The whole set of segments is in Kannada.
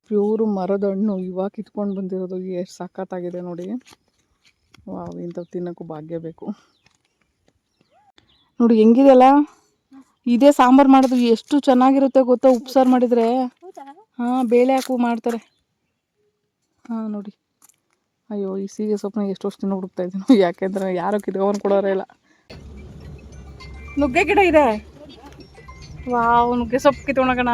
ಪ್ಯೂರು ಮರದ ಹಣ್ಣು ಇವಾಗ ಕಿತ್ಕೊಂಡು ಬಂದಿರೋದು. ಎಷ್ಟು ಸಖತ್ತಾಗಿದೆ ನೋಡಿ. ವಾವ್, ಇಂಥವು ತಿನ್ನೋಕ್ಕೂ ಭಾಗ್ಯ ಬೇಕು ನೋಡಿ. ಹೆಂಗಿದೆಯಲ್ಲ, ಇದೇ ಸಾಂಬಾರು ಮಾಡೋದು ಎಷ್ಟು ಚೆನ್ನಾಗಿರುತ್ತೆ ಗೊತ್ತಾ, ಉಪ್ಸಾರು ಮಾಡಿದರೆ. ಹಾಂ, ಬೇಳೆ ಹಾಕು ಮಾಡ್ತಾರೆ. ಹಾಂ ನೋಡಿ. ಅಯ್ಯೋ, ಈ ಸೀಗೆ ಸೊಪ್ಪನ್ನ ಎಷ್ಟು ವರ್ಷದಿಂದ ಹುಡುಕ್ತಾ ಇದ್ದೀನಿ, ಯಾಕೆಂದ್ರೆ ಯಾರೋ ಕಿತ್ಕೊಂಡು ಕೊಡೋರೇ ಇಲ್ಲ. ನುಗ್ಗೆ ಗಿಡ ಇದೆ. ವಾವ್, ನುಗ್ಗೆ ಸೊಪ್ಪು ಕಿತ್ಕೊಳಕಣ.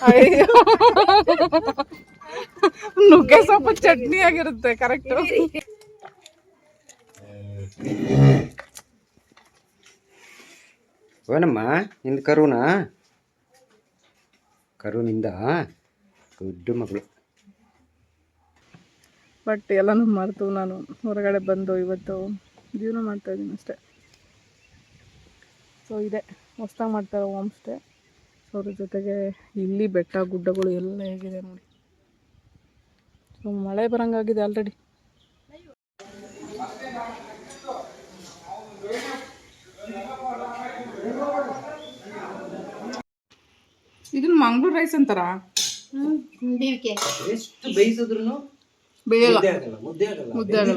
ಅಯ್ಯೋ, ನುಗ್ಗೆ ಸೊಪ್ಪು ಚಟ್ನಿ ಆಗಿರುತ್ತೆ. ಕರೆಕ್ಟು. ಏನಮ್ಮ ನಿಂದು ಕರುನಾ? ಕರುನಿಂದ ಗುಡ್ಡು ಮಗಳು. ಬಟ್ ಎಲ್ಲನೂ ಮರೆತು ನಾನು ಹೊರಗಡೆ ಬಂದು ಇವತ್ತು ಜೀವನ ಮಾಡ್ತಾಯಿದ್ದೀನಿ ಅಷ್ಟೇ. ಸೊ ಇದೆ ಹೊಸ್ದಾಗಿ ಮಾಡ್ತಾರೆ ಹೋಮ್ ಸ್ಟೇ. ಸೊ ಅದ್ರ ಜೊತೆಗೆ ಇಲ್ಲಿ ಬೆಟ್ಟ ಗುಡ್ಡಗಳು ಎಲ್ಲ ಹೇಗಿದೆ ನೋಡಿ. ಸೊ ಮಳೆ ಬರೋಂಗಾಗಿದೆ ಆಲ್ರೆಡಿ. ಇದನ್ನ ಮಂಗ್ಳೂರು ರೈಸ್ ಅಂತಾರ. ಎಷ್ಟು ಬೇಯಿಸಿದ್ರು ಬೇಯಲ್ಲ, ಮುದ್ದೆ ಆಗಲ್ಲ.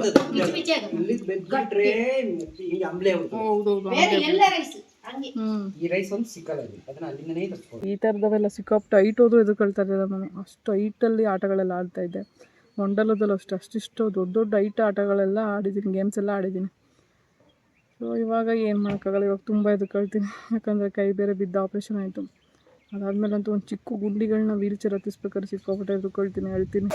ಈ ರೈಸ್ ಒಂದು ಸಿಕ್ಕಲ್ಲ, ಅದನ್ನ ಅಲ್ಲಿಂದನೇ ತರಿಸ್ಕೊಂಡು. ಈ ಥರದವೆಲ್ಲ ಸಿಕ್ಕಾಪಟ್ಟೆ ಹೈಟ್ ಹೋದ್ರು ಎದುರ್ಕೊಳ್ತಾರೆ ನಾನು. ಅಷ್ಟು ಹೈಟಲ್ಲಿ ಆಟಗಳೆಲ್ಲ ಆಡ್ತಾ ಇದ್ದೆ. ಒಂಡಲದಲ್ಲೂ ಅಷ್ಟಿಷ್ಟು ದೊಡ್ಡ ದೊಡ್ಡ ಹೈಟ್ ಆಟಗಳೆಲ್ಲ ಆಡಿದ್ದೀನಿ, ಗೇಮ್ಸ್ ಎಲ್ಲ ಆಡಿದ್ದೀನಿ. ಸೊ ಇವಾಗ ಏನು ಮಾಡೋಕ್ಕಾಗಲ್ಲ, ಇವಾಗ ತುಂಬ ಎದುರ್ಕೊಳ್ತೀನಿ. ಯಾಕಂದರೆ ಕೈ ಬೇರೆ ಬಿದ್ದು ಆಪ್ರೇಷನ್ ಆಯಿತು. ಅದಾದಮೇಲಂತೂ ಒಂದು ಚಿಕ್ಕ ಗುಂಡಿಗಳನ್ನ ವೀಲ್ ಚೇರ್ ಹತ್ತಿಸ್ಬೇಕಾದ್ರೆ ಸಿಕ್ಕಾಪಟ್ಟೆ ಎದುರ್ಕೊಳ್ತೀನಿ, ಹೇಳ್ತೀನಿ.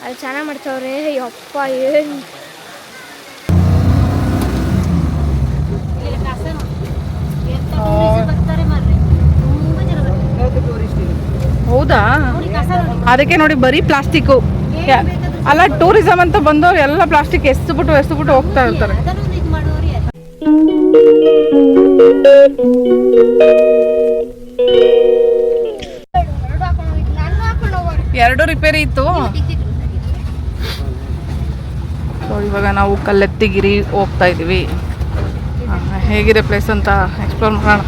ಅಲ್ಲಿ ಚೆನ್ನಾಗಿ ಮಾಡ್ತಾವ್ರೆ. ಯಪ್ಪ, ಏನು ಹೌದಾ? ಅದಕ್ಕೆ ನೋಡಿ ಬರೀ ಪ್ಲಾಸ್ಟಿಕ್ಕು ಅಲ್ಲ, ಟೂರಿಸಮ್ ಅಂತ ಬಂದವ್ರು ಎಲ್ಲ ಪ್ಲಾಸ್ಟಿಕ್ ಎಸ್ಬಿಟ್ಟು ಹೋಗ್ತಾ ಇರ್ತಾರೆ. ಎರಡು ರಿಪೇರಿ ಇತ್ತು. ಇವಾಗ ನಾವು ಕಲ್ಲೆತ್ತಿಗಿರಿ ಹೋಗ್ತಾ ಇದ್ದೀವಿ. ಹೇಗಿದೆ ಪ್ಲೇಸ್ ಅಂತ ಎಕ್ಸ್ಪ್ಲೋರ್ ಮಾಡೋಣ.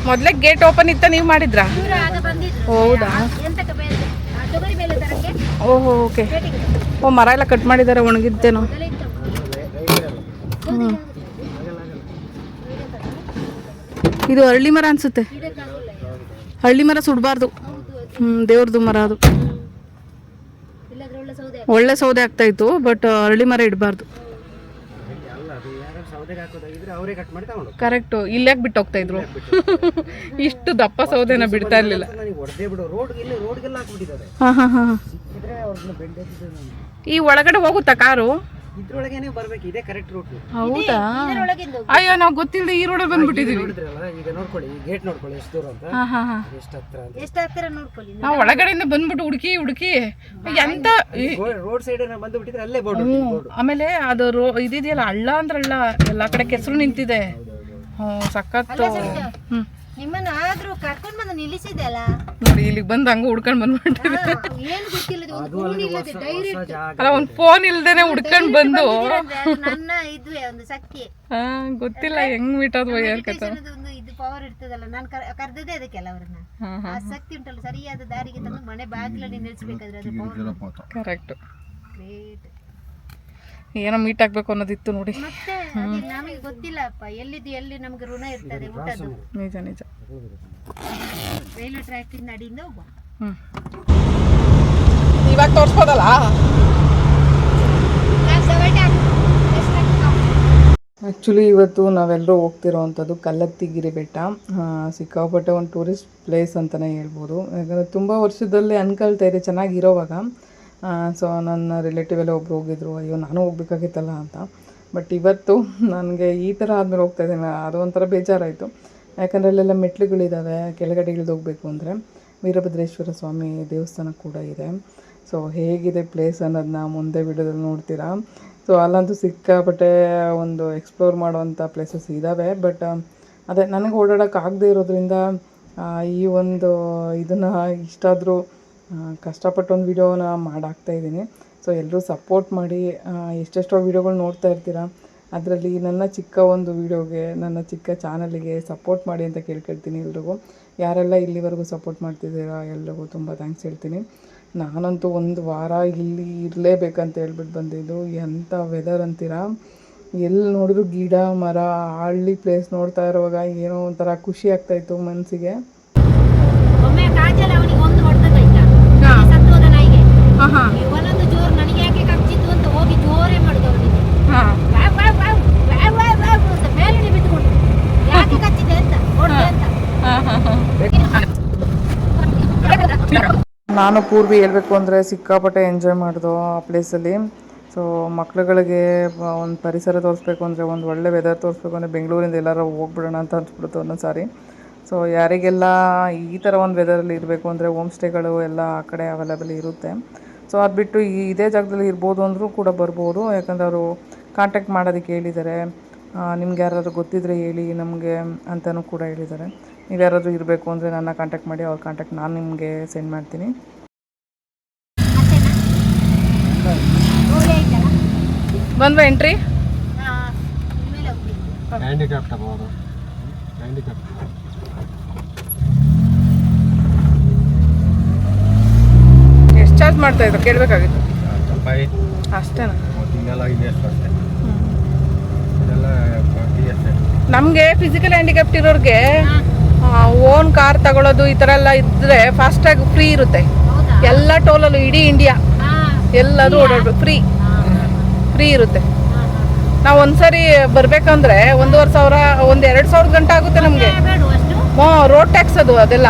ಮೊದಲೇ ಗೇಟ್ ಓಪನ್ ಇತ್ತ, ನೀವು ಮಾಡಿದ್ರಾ? ಹೌದಾ? ಓಹೋ, ಓಕೆ. ಓ, ಮರ ಎಲ್ಲ ಕಟ್ ಮಾಡಿದ್ದಾರೆ, ಒಣಗಿದ್ದೇನೋ. ಹ್ಞೂ, ಇದು ಅರಳಿ ಮರ ಅನಿಸುತ್ತೆ. ಹಳ್ಳಿ ಮರ ಸುಡಬಾರ್ದು. ದೇವ್ರದ್ದು ಮರ ಅದು. ಒಳ್ಳೆ ಸೌದೆ ಆಗ್ತಾಯಿತ್ತು, ಬಟ್ ಅರಳಿ ಮರ ಇಡಬಾರ್ದು. ಕರೆಕ್ಟು. ಇಲ್ಲಾಕೆ ಬಿಟ್ಟು ಹೋಗ್ತಾ ಇದ್ರು? ಇಷ್ಟು ದಪ್ಪ ಸೌದೆನ ಬಿಡ್ತಾ ಇರ್ಲಿಲ್ಲ. ಹಾಂ ಹಾಂ ಹಾಂ. ಈ ಒಳಗಡೆ ಹೋಗುತ್ತಾ ಕಾರು? ಇದ್ರೊಳಗೆ ನೀವು ಬರ್ಬೇಕು, ಇದೇ ಕರೆಕ್ಟ್ ರೂಟ್. ಹೌದಾ? ಅಯ್ಯೋ, ನಾವು ಗೊತ್ತಿಲ್ಲದೆ ಈ ರೋಡಲ್ಲಿ ಬಂದ್ಬಿಟ್ಟಿದೀವಿ. ಈಗ ನೋಡ್ಕೊಳ್ಳಿ, ಈ ಗೇಟ್ ನೋಡ್ಕೊಳ್ಳಿ ಎಷ್ಟು ದೂರ ಅಂತ, ಎಷ್ಟು ಹತ್ರ ನೋಡ್ಕೊಳ್ಳಿ. ನಾವು ಒಳಗಡೆಯಿಂದ ಬಂದ್ಬಿಟ್ಟು ಹುಡುಕಿ ಎಂತ ರೋಡ್ ಸೈಡ್ ಬಂದ್ಬಿಟ್ಟಿದ್ರೆ ಅಲ್ಲೇ ಬೋರ್ಡ್. ಆಮೇಲೆ ಅದು ಇದಿದೆಯಲ್ಲ, ಹಳ್ಳ ಅಂದ್ರೆ ಹಳ್ಳ, ಎಲ್ಲಾ ಕಡೆ ಕೆಸರು ನಿಂತಿದೆ. ಸಖತ್ತು. ನಿಮ್ಮನ್ನ ಆದ್ರೂ ಕರ್ಕೊಂಡ್ ಬಂದು ನಿಲ್ಲಿಸಿದೆಲ್ಲ ನೋಡಿ, ಇಲ್ಲಿಗೆ ಬಂದು ಹಂಗ ಹುಡ್ಕೊಂಡ್ ಬಂದ್ಬಿಟ್ಟಿದೆ. ಅಲ್ಲ, ಒಂದು ಫೋನ್ ಇಲ್ದೇನೆ ಹುಡ್ಕೊಂಡ್ ಬಂದು ನನ್ನ ಇದ್ವಿ ಒಂದು ಶಕ್ತಿ. ಗೊತ್ತಿಲ್ಲ ಹೆಂಗ್ ಮೀಟೋದು ಇದು ಪವರ್ ಇರ್ತದಲ್ಲ. ನಾನು ಕರ್ದದೆ ಅದಕ್ಕೆಲ್ಲ ಅವ್ರನ್ನ. ಆ ಶಕ್ತಿ ಉಂಟಲ್ಲ, ಸರಿಯಾದ ದಾರಿಗೆ ತಂದು ಮನೆ ಬಾಗಿಲಲ್ಲಿ ನಿಲ್ಸ್ಬೇಕಾದ್ರೆ ಅದು ಪವರ್. ಕರೆಕ್ಟ್. ಏನೋ ಮೀಟ್ ಆಗ್ಬೇಕು ಅನ್ನೋದಿತ್ತು ನೋಡಿ. ಮತ್ತೆ ನಮಗೆ ಗೊತ್ತಿಲ್ಲಪ್ಪ ಎಲ್ಲಿ ನಮ್ಗೆ ಋಣ ಇರ್ತದೆ ಊಟದ್ದು. ನಿಜ ನಿಜ. ರೈಲ್ವೆ ಟ್ರ್ಯಾಕ್ ನಡಿಯಿಂದ ಹೋಗುವ. ಇವಾಗ ತೋರಿಸ್ಬೋದಲ್ಲ? ಆ್ಯಕ್ಚುಲಿ ಇವತ್ತು ನಾವೆಲ್ಲರೂ ಹೋಗ್ತಿರೋವಂಥದ್ದು ಕಲ್ಲತ್ತಿಗಿರಿ ಬೆಟ್ಟ. ಸಿಕ್ಕಾಪಟ್ಟೆ ಒಂದು ಟೂರಿಸ್ಟ್ ಪ್ಲೇಸ್ ಅಂತಲೇ ಹೇಳ್ಬೋದು. ಯಾಕಂದರೆ ತುಂಬ ವರ್ಷದಲ್ಲೇ ಅನ್ಕೊಳ್ತಾ ಇದೆ ಚೆನ್ನಾಗಿರೋವಾಗ. ಸೊ ನನ್ನ ರಿಲೇಟಿವ್ ಎಲ್ಲ ಒಬ್ರು ಹೋಗಿದ್ರು, ಅಯ್ಯೋ ನಾನು ಹೋಗ್ಬೇಕಾಗಿತ್ತಲ್ಲ ಅಂತ. ಬಟ್ ಇವತ್ತು ನನಗೆ ಈ ಥರ ಆದಮೇಲೆ ಹೋಗ್ತಾಯಿದ್ದೀನಿ, ಅದು ಒಂಥರ ಬೇಜಾರಾಯಿತು. ಯಾಕಂದರೆ ಅಲ್ಲೆಲ್ಲ ಮೆಟ್ಲುಗಳಿದ್ದಾವೆ, ಕೆಳಗಡೆ ಇಳಿದು ಹೋಗಬೇಕು ಅಂದರೆ ವೀರಭದ್ರೇಶ್ವರ ಸ್ವಾಮಿ ದೇವಸ್ಥಾನ ಕೂಡ ಇದೆ. ಸೊ ಹೇಗಿದೆ ಪ್ಲೇಸ್ ಅನ್ನೋದನ್ನ ಮುಂದೆ ವಿಡಿಯೋದಲ್ಲಿ ನೋಡ್ತೀರಾ. ಸೊ ಅಲ್ಲಂತೂ ಸಿಕ್ಕಾಪಟ್ಟೆ ಒಂದು ಎಕ್ಸ್ಪ್ಲೋರ್ ಮಾಡೋವಂಥ ಪ್ಲೇಸಸ್ ಇದ್ದಾವೆ. ಬಟ್ ಅದೇ ನನಗೆ ಓಡಾಡೋಕ್ಕಾಗದೇ ಇರೋದ್ರಿಂದ ಈ ಒಂದು ಇದನ್ನು ಇಷ್ಟಾದರೂ ಕಷ್ಟಪಟ್ಟು ಒಂದು ವಿಡಿಯೋನ ಮಾಡಾಕ್ತಾಯಿದ್ದೀನಿ. ಸೊ ಎಲ್ಲರೂ ಸಪೋರ್ಟ್ ಮಾಡಿ. ಎಷ್ಟೆಷ್ಟೋ ವೀಡಿಯೋಗಳು ನೋಡ್ತಾ ಇರ್ತೀರ, ಅದರಲ್ಲಿ ನನ್ನ ಚಿಕ್ಕ ಒಂದು ವೀಡಿಯೋಗೆ, ನನ್ನ ಚಿಕ್ಕ ಚಾನಲಿಗೆ ಸಪೋರ್ಟ್ ಮಾಡಿ ಅಂತ ಕೇಳ್ಕೊಳ್ತೀನಿ ಎಲ್ರಿಗೂ. ಯಾರೆಲ್ಲ ಇಲ್ಲಿವರೆಗೂ ಸಪೋರ್ಟ್ ಮಾಡ್ತಿದ್ದೀರಾ ಎಲ್ರಿಗೂ ತುಂಬ ಥ್ಯಾಂಕ್ಸ್ ಹೇಳ್ತೀನಿ. ನಾನಂತೂ ಒಂದು ವಾರ ಇಲ್ಲಿ ಇರಲೇಬೇಕಂತ ಹೇಳ್ಬಿಟ್ಟು ಬಂದಿದ್ದು. ಎಂಥ ವೆದರ್ ಅಂತೀರಾ, ಎಲ್ಲಿ ನೋಡಿದ್ರು ಗಿಡ ಮರ, ಹಳ್ಳಿ ಪ್ಲೇಸ್ ನೋಡ್ತಾ ಇರುವಾಗ ಏನೋ ಒಂಥರ ಖುಷಿ ಆಗ್ತಾಯಿತ್ತು ಮನಸ್ಸಿಗೆ. ನಾನು ಪೂರ್ವಿ ಹೇಳ್ಬೇಕು ಅಂದರೆ ಸಿಕ್ಕಾಪಟ್ಟೆ ಎಂಜಾಯ್ ಮಾಡಿದೋ ಆ ಪ್ಲೇಸಲ್ಲಿ. ಸೊ ಮಕ್ಳುಗಳಿಗೆ ಒಂದು ಪರಿಸರ ತೋರಿಸ್ಬೇಕು ಅಂದರೆ, ಒಂದು ಒಳ್ಳೆ ವೆದರ್ ತೋರಿಸ್ಬೇಕು ಅಂದರೆ ಬೆಂಗಳೂರಿಂದ ಎಲ್ಲರೂ ಹೋಗ್ಬಿಡೋಣ ಅಂತ ಅನ್ಸ್ಬಿಡುತ್ತೆ ಒಂದೊಂದು ಸಾರಿ. ಸೊ ಯಾರಿಗೆಲ್ಲ ಈ ಥರ ಒಂದು ವೆದರಲ್ಲಿ ಇರಬೇಕು ಅಂದರೆ ಹೋಮ್ ಸ್ಟೇಗಳು ಎಲ್ಲ ಆ ಕಡೆ ಅವೈಲೇಬಲ್ ಇರುತ್ತೆ. ಸೊ ಅದು ಬಿಟ್ಟು ಇದೇ ಜಾಗದಲ್ಲಿ ಇರ್ಬೋದು ಅಂದರೂ ಕೂಡ ಬರ್ಬೋದು, ಯಾಕಂದರೆ ಅವರು ಕಾಂಟ್ಯಾಕ್ಟ್ ಮಾಡೋದಕ್ಕೆ ಹೇಳಿದ್ದಾರೆ. ನಿಮ್ಗೆ ಯಾರಾದರೂ ಗೊತ್ತಿದ್ದರೆ ಹೇಳಿ ನಮಗೆ ಅಂತಲೂ ಕೂಡ ಹೇಳಿದ್ದಾರೆ. ನೀವು ಯಾರಾದರೂ ಇರಬೇಕು ಅಂದರೆ ನನ್ನ ಕಾಂಟ್ಯಾಕ್ಟ್ ಮಾಡಿ, ಅವ್ರ ಕಾಂಟ್ಯಾಕ್ಟ್ ನಾನು ನಿಮಗೆ ಸೆಂಡ್ ಮಾಡ್ತೀನಿ. ಬಂದ್ವಾ ಎಂಟ್ರಿ? ಎಷ್ಟು ಚಾರ್ಜ್ ಮಾಡ್ತಾ ಇದ್ರು ಕೇಳಬೇಕಾಗಿತ್ತು ಅಷ್ಟೇನಾ? ನಮಗೆ ಫಿಸಿಕಲ್ ಹ್ಯಾಂಡಿಕ್ಯಾಪ್ಟ್ ಇರೋರಿಗೆ ಓನ್ ಕಾರ್ ತಗೊಳ್ಳೋದು ಈ ಥರ ಎಲ್ಲ ಇದ್ದರೆ ಫಾಸ್ಟಾಗಿ ಫ್ರೀ ಇರುತ್ತೆ. ಎಲ್ಲ ಟೋಲಲ್ಲೂ ಇಡೀ ಇಂಡಿಯಾ ಎಲ್ಲರೂ ಓಡಾಡ್ಬೇಕು, ಫ್ರೀ ಇರುತ್ತೆ. ನಾವು ಒಂದ್ಸರಿ ಬರಬೇಕಂದ್ರೆ 1,500 2,000 ಗಂಟೆ ಆಗುತ್ತೆ ನಮಗೆ. ರೋಡ್ ಟ್ಯಾಕ್ಸ್ ಅದೆಲ್ಲ.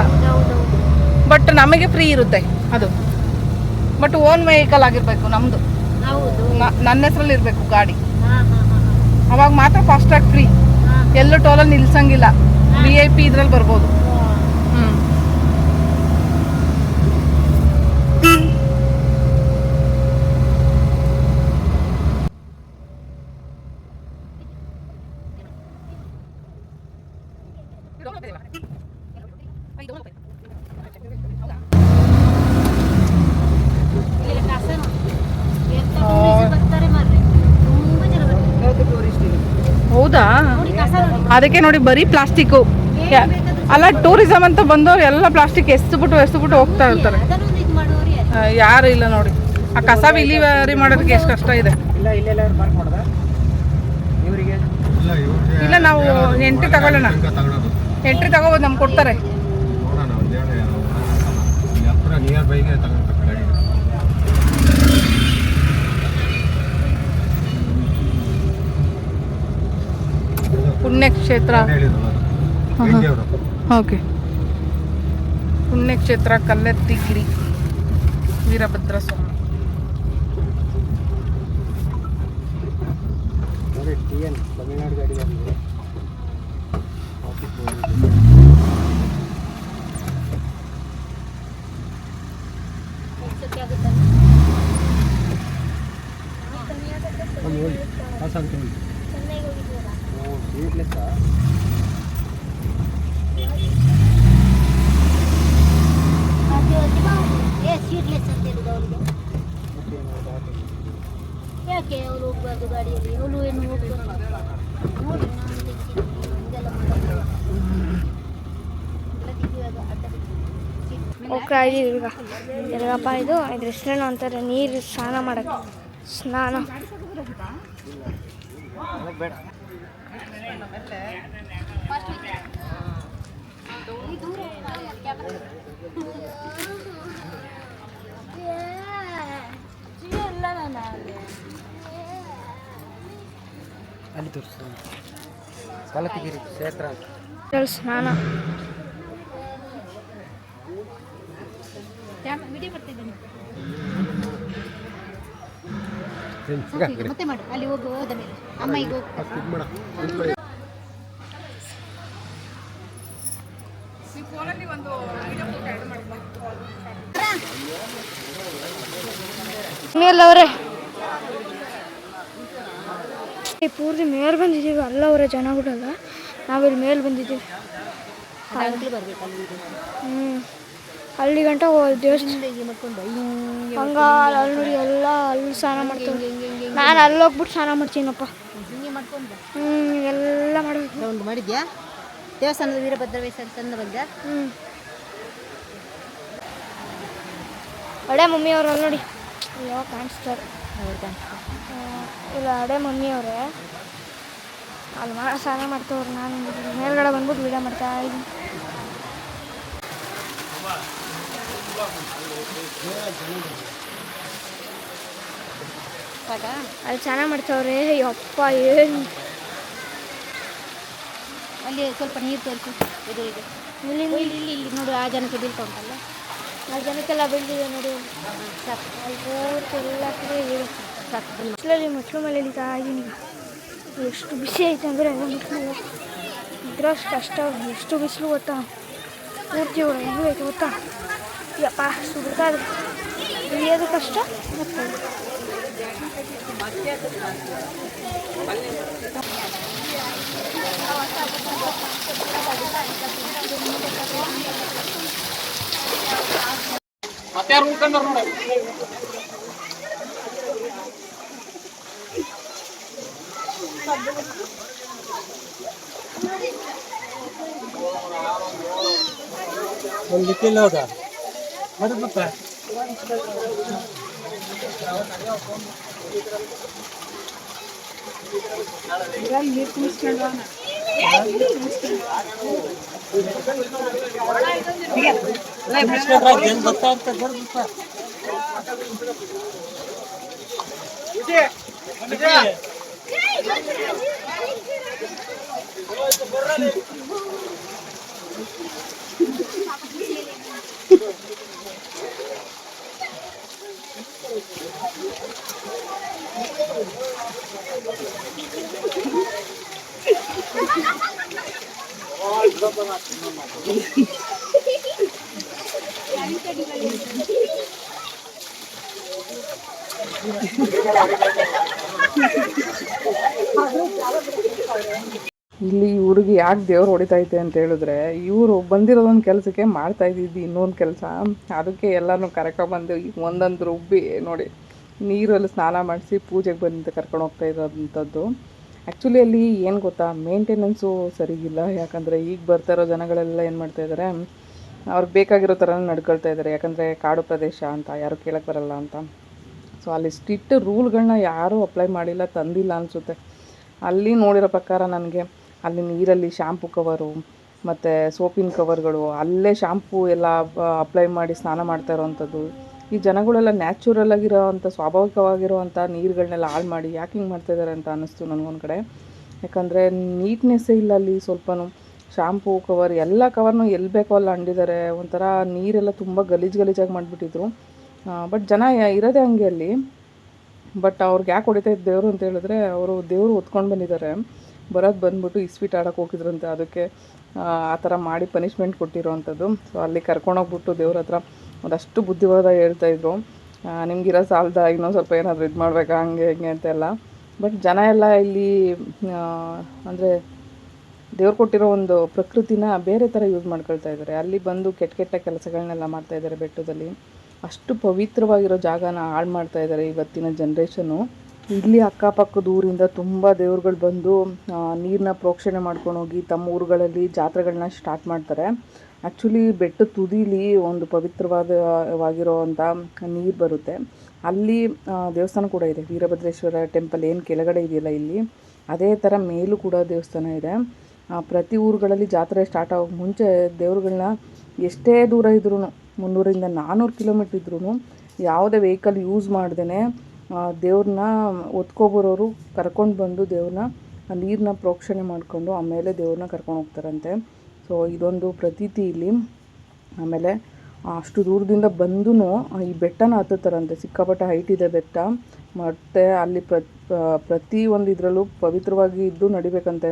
ಬಟ್ ನಮಗೆ ಫ್ರೀ ಇರುತ್ತೆ ಅದು. ಬಟ್ ಓನ್ ವೆಹಿಕಲ್ ಆಗಿರಬೇಕು ನಮ್ಮದು, ನನ್ನ ಹೆಸರಲ್ಲಿ ಇರಬೇಕು ಗಾಡಿ. ಅವಾಗ ಮಾತ್ರ ಫಾಸ್ಟಾಗಿ ಫ್ರೀ. ಎಲ್ಲೂ ಟೋಲಲ್ಲಿ ನಿಲ್ಸಂಗಿಲ್ಲ. VIP ಇದ್ರಲ್ಲಿ ಬರ್ಬೋದು. ಹೌದಾ? ಅದಕ್ಕೆ ನೋಡಿ ಬರೀ ಪ್ಲಾಸ್ಟಿಕ್ಕು ಅಲ್ಲ. ಟೂರಿಸಮ್ ಅಂತ ಬಂದವ್ರು ಎಲ್ಲ ಪ್ಲಾಸ್ಟಿಕ್ ಎಸ್ಬಿಟ್ಟು ಹೋಗ್ತಾ ಇರ್ತಾರೆ. ಯಾರು ಇಲ್ಲ ನೋಡಿ. ಆ ಕಸ ವಿಲೇವಾರಿ ಮಾಡೋದಕ್ಕೆ ಎಷ್ಟು ಕಷ್ಟ ಇದೆ. ಇಲ್ಲ ನಾವು ಎಂಟ್ರಿ ತಗೊಳ್ಳೋಣ. ಎಂಟ್ರಿ ತಗೋಬೋದು, ನಮ್ಗೆ ಕೊಡ್ತಾರೆ. ಪುಣ್ಯಕ್ಷೇತ್ರ. ಓಕೆ, ಪುಣ್ಯಕ್ಷೇತ್ರ ಕಲ್ಲತ್ತಿಗಿರಿ ವೀರಭದ್ರ ಸ್ವಾಮಿ. ತಮಿಳ್ನಾಡು ಗಾಡಿ ಯಾಕೆ ಅವ್ರು ಹೋಗ್ಬಾರ್ದು ಗಾಡಿಯಲ್ಲಿ? ಅವಳು ಏನು ಹೋಗ್ಬಾರ್ದು ನೋಡಿ. ಹೋಗ್ತಾ ಇದೀವಿ ಈಗ. ಎಲ್ಲಪ್ಪ ಇದು ಹೆಸರೇನು ಅಂತಾರೆ, ನೀರು ಸ್ನಾನ ಮಾಡೋಕ್ಕೆ. ಸ್ನಾನ ಅಲ್ಲಿ ತೋರಿಸ್ತು ಕಲ್ಲತ್ತಿಗಿರಿ ಕ್ಷೇತ್ರ ಅಂತ. ಸ್ನಾನ ಮತ್ತೆ ಮಾಡು. ಅಲ್ಲಿ ಹೋಗಿ ಹೋದ ಮೇಲೆ ಅಮ್ಮ ಈಗ ಫೋನಲ್ಲಿ ಒಂದು ವಿಡಿಯೋ ಆ್ಯಡ್ ಮಾಡಿ. ಮೇಲವ್ರೆ ಪೂರ್ತಿ ಮೇಲೆ ಬಂದಿದ್ದೀವಿ. ಅಲ್ಲವರೇ ಜನಗಳೆಲ್ಲ, ನಾವಿಲ್ಲಿ ಮೇಲೆ ಬಂದಿದ್ದೀವಿ. ಅಲ್ಲಿ ಗಂಟ ದೇವಸ್ಥಾನ ಹಂಗ ಅಲ್ಲಿ ನೋಡಿ ಎಲ್ಲ ಅಲ್ಲಿ ಸ್ನಾನ ಮಾಡ್ತೀವಿ. ನಾನು ಅಲ್ಲಿ ಹೋಗ್ಬಿಟ್ಟು ಸ್ನಾನ ಮಾಡ್ತೀನಪ್ಪ. ಎಲ್ಲ ಮಾಡಬೇಕು. ರೌಂಡ್ ಮಾಡಿದ್ಯಾ? ದೇವಸ್ಥಾನದ ವೀರಭದ್ರ ತಂದು ಬಂದ. ಅಡೆ ಮಮ್ಮಿಯವ್ರು ಅಲ್ಲಿ ನೋಡಿ ಯಾವ ಕಾಣಿಸ್ತಾರೆ. ಇಲ್ಲ ಅಡೆ ಮಮ್ಮಿಯವರೇ ಅಲ್ಲಿ ಸ್ನಾನ ಮಾಡ್ತವ್ರು. ನಾನು ಮೇಲ್ಗಡೆ ಬಂದ್ಬಿಟ್ಟು ವೀಡಿಯೋ ಮಾಡ್ತಾ ಇದ್ದೀನಿ. ಅಲ್ಲಿ ಸ್ನಾನ ಮಾಡ್ತವ್ರೆ. ಯಪ್ಪ ಏನು ಅಲ್ಲಿ ಸ್ವಲ್ಪ ನೀರು ತೋರಿಸಿ. ಇದು ಇಲ್ಲಿ ಇಲ್ಲಿ ನೋಡು, ಆ ಜನಕ್ಕೆ ಬೀಳ್ತಾ ಉಂಟಲ್ಲ, ಆ ಜನಕ್ಕೆಲ್ಲ ಬೀಳ್ತಿದೆ ನೋಡಿ. ಅಲ್ಲಿ ಪೂರ್ತಿ ಎಲ್ಲ ಬಿಸಿಲಲ್ಲಿ ಮೆಟ್ಲು ಮೇಲೆ ಇಳಿತಾ ಇದ್ದೀನಿ. ಎಷ್ಟು ಬಿಸಿ ಐತೆ ಅಂದರೆ ಮೆಟ್ಲು ಇದ್ರಷ್ಟು ಕಷ್ಟ. ಎಷ್ಟು ಬಿಸಿಲು ಗೊತ್ತಾ, ಪೂರ್ತಿ ಹೆಂಗೂ ಐತೆ ಗೊತ್ತಾ. ಯಪ್ಪ ಸುಡ್ತಾ ಇದೆ. ಇಳಿಯೋದು ಕಷ್ಟ. ಮತ್ತು ಇಲ್ಲಿ ಇವ್ರಿಗೆ ಯಾಕೆ ದೇವ್ರು ಹೊಡಿತೈತೆ ಅಂತ ಹೇಳಿದ್ರೆ, ಇವರು ಬಂದಿರೋದೊಂದು ಕೆಲಸಕ್ಕೆ ಮಾಡ್ತಾ ಇದ್ದಿದ್ದು ಇನ್ನೊಂದು ಕೆಲಸ. ಅದಕ್ಕೆ ಎಲ್ಲನೂ ಕರ್ಕೊಂಡ್ಬಂದು ಒಂದೊಂದು ರುಬ್ಬಿ ನೋಡಿ ನೀರಲ್ಲಿ ಸ್ನಾನ ಮಾಡಿಸಿ ಪೂಜೆಗೆ ಬಂದು ಕರ್ಕೊಂಡು ಹೋಗ್ತಾ ಇರೋಂಥದ್ದು. ಆ್ಯಕ್ಚುಲಿ ಅಲ್ಲಿ ಏನು ಗೊತ್ತಾ, ಮೇಂಟೆನೆನ್ಸು ಸರಿಗಿಲ್ಲ. ಯಾಕಂದರೆ ಈಗ ಬರ್ತಾ ಇರೋ ಜನಗಳೆಲ್ಲ ಏನು ಮಾಡ್ತಾಯಿದ್ದಾರೆ, ಅವ್ರಿಗೆ ಬೇಕಾಗಿರೋ ಥರ ನಡ್ಕೊಳ್ತಾ ಇದ್ದಾರೆ. ಯಾಕಂದರೆ ಕಾಡು ಪ್ರದೇಶ ಅಂತ ಯಾರು ಕೇಳಕ್ಕೆ ಬರಲ್ಲ ಅಂತ. ಸೊ ಅಲ್ಲಿ ಸ್ಟ್ರಿಕ್ಟ್ ರೂಲ್ಗಳನ್ನ ಯಾರೂ ಅಪ್ಲೈ ಮಾಡಿಲ್ಲ, ತಂದಿಲ್ಲ ಅನಿಸುತ್ತೆ. ಅಲ್ಲಿ ನೋಡಿರೋ ಪ್ರಕಾರ ನನಗೆ ಅಲ್ಲಿ ನೀರಲ್ಲಿ ಶಾಂಪು ಕವರು ಮತ್ತು ಸೋಪಿನ ಕವರ್ಗಳು, ಅಲ್ಲೇ ಶಾಂಪೂ ಎಲ್ಲ ಅಪ್ಲೈ ಮಾಡಿ ಸ್ನಾನ ಮಾಡ್ತಾ ಇರೋವಂಥದ್ದು. ಈ ಜನಗಳೆಲ್ಲ ನ್ಯಾಚುರಲ್ ಆಗಿರೋ ಅಂಥ ಸ್ವಾಭಾವಿಕವಾಗಿರೋವಂಥ ನೀರುಗಳನ್ನೆಲ್ಲ ಹಾಳು ಮಾಡಿ ಯಾಕೆ ಹಿಂಗೆ ಮಾಡ್ತಾಯಿದ್ದಾರೆ ಅಂತ ಅನ್ನಿಸ್ತು ನನಗೊಂದು ಕಡೆ. ಯಾಕಂದರೆ ನೀಟ್ನೆಸ್ಸೇ ಇಲ್ಲ ಅಲ್ಲಿ ಸ್ವಲ್ಪನೂ. ಶಾಂಪೂ ಕವರ್ ಎಲ್ಲ ಕವರ್ನೂ ಎಲ್ಲಿ ಬೇಕೋ ಅಲ್ಲಿ ಅಂಡಿದ್ದಾರೆ. ಒಂಥರ ನೀರೆಲ್ಲ ತುಂಬ ಗಲೀಜಾಗಿ ಮಾಡಿಬಿಟ್ಟಿದ್ರು. ಬಟ್ ಜನ ಇರೋದೇ ಹಂಗೆ ಅಲ್ಲಿ. ಬಟ್ ಅವ್ರಿಗೆ ಯಾಕೆ ಹೊಡಿತಾ ಇದ್ದ ದೇವರು ಅಂತ ಹೇಳಿದ್ರೆ, ಅವರು ದೇವರು ಹೊತ್ಕೊಂಡು ಬಂದಿದ್ದಾರೆ. ಬಂದ್ಬಿಟ್ಟು ಇಸ್ಪೀಟ್ ಆಡೋಕೆ ಹೋಗಿದ್ರಂತೆ. ಅದಕ್ಕೆ ಆ ಥರ ಮಾಡಿ ಪನಿಷ್ಮೆಂಟ್ ಕೊಟ್ಟಿರೋವಂಥದ್ದು. ಸೊ ಅಲ್ಲಿ ಕರ್ಕೊಂಡೋಗ್ಬಿಟ್ಟು ದೇವ್ರ ಹತ್ರ ಒಂದಷ್ಟು ಬುದ್ಧಿವಾದ ಹೇಳ್ತಾಯಿದ್ರು. ನಿಮಗಿರೋ ಸಾಲದ ಇನ್ನೊಂದು ಸ್ವಲ್ಪ ಏನಾದರೂ ಇದು ಮಾಡಬೇಕಾ ಹಂಗೆ ಹಿಂಗೆ ಅಂತೆಲ್ಲ. ಬಟ್ ಜನ ಎಲ್ಲ ಇಲ್ಲಿ ಅಂದರೆ ದೇವ್ರು ಕೊಟ್ಟಿರೋ ಒಂದು ಪ್ರಕೃತಿನ ಬೇರೆ ಥರ ಯೂಸ್ ಮಾಡ್ಕೊಳ್ತಾ ಇದ್ದಾರೆ. ಅಲ್ಲಿ ಬಂದು ಕೆಟ್ಟ ಕೆಲಸಗಳನ್ನೆಲ್ಲ ಮಾಡ್ತಾಯಿದ್ದಾರೆ ಬೆಟ್ಟದಲ್ಲಿ. ಅಷ್ಟು ಪವಿತ್ರವಾಗಿರೋ ಜಾಗನ ಹಾಳು ಮಾಡ್ತಾಯಿದ್ದಾರೆ ಇವತ್ತಿನ ಜನ್ರೇಷನ್ನು. ಇಲ್ಲಿ ಅಕ್ಕಪಕ್ಕದ ಊರಿಂದ ತುಂಬ ದೇವ್ರುಗಳು ಬಂದು ನೀರನ್ನ ಪ್ರೋಕ್ಷಣೆ ಮಾಡ್ಕೊಂಡು ಹೋಗಿ ತಮ್ಮ ಊರುಗಳಲ್ಲಿ ಜಾತ್ರೆಗಳನ್ನ ಸ್ಟಾರ್ಟ್ ಮಾಡ್ತಾರೆ. ಆ್ಯಕ್ಚುಲಿ ಬೆಟ್ಟದ ತುದೀಲಿ ಒಂದು ಪವಿತ್ರವಾಗಿರೋವಂಥ ನೀರು ಬರುತ್ತೆ. ಅಲ್ಲಿ ದೇವಸ್ಥಾನ ಕೂಡ ಇದೆ, ವೀರಭದ್ರೇಶ್ವರ ಟೆಂಪಲ್ ಏನು ಕೆಳಗಡೆ ಇದೆಯಲ್ಲ ಇಲ್ಲಿ, ಅದೇ ಥರ ಮೇಲೂ ಕೂಡ ದೇವಸ್ಥಾನ ಇದೆ. ಪ್ರತಿ ಊರುಗಳಲ್ಲಿ ಜಾತ್ರೆ ಸ್ಟಾರ್ಟ್ ಆಗೋಕ್ಕೆ ಮುಂಚೆ ದೇವ್ರುಗಳನ್ನ ಎಷ್ಟೇ ದೂರ ಇದ್ರೂ 300 - 400 ಕಿಲೋಮೀಟ್ರ್ ಇದ್ರೂ ಯಾವುದೇ ವೆಹಿಕಲ್ ಯೂಸ್ ಮಾಡ್ದೇ ದೇವ್ರನ್ನ ಒತ್ಕೊಬರೋರು ಕರ್ಕೊಂಡು ಬಂದು ದೇವ್ರನ್ನ ನೀರನ್ನ ಪ್ರೋಕ್ಷಣೆ ಮಾಡಿಕೊಂಡು ಆಮೇಲೆ ದೇವ್ರನ್ನ ಕರ್ಕೊಂಡು ಹೋಗ್ತಾರಂತೆ. ಸೊ ಇದೊಂದು ಪ್ರತೀತಿ ಇಲ್ಲಿ. ಆಮೇಲೆ ಅಷ್ಟು ದೂರದಿಂದ ಬಂದೂ ಈ ಬೆಟ್ಟನ ಹತ್ತುತ್ತಾರಂತೆ. ಸಿಕ್ಕಾಪಟ್ಟೆ ಹೈಟ್ ಇದೆ ಬೆಟ್ಟ. ಮತ್ತು ಅಲ್ಲಿ ಪ್ರತಿ ಒಂದು ಇದರಲ್ಲೂ ಪವಿತ್ರವಾಗಿ ಇದ್ದು ನಡಿಬೇಕಂತೆ.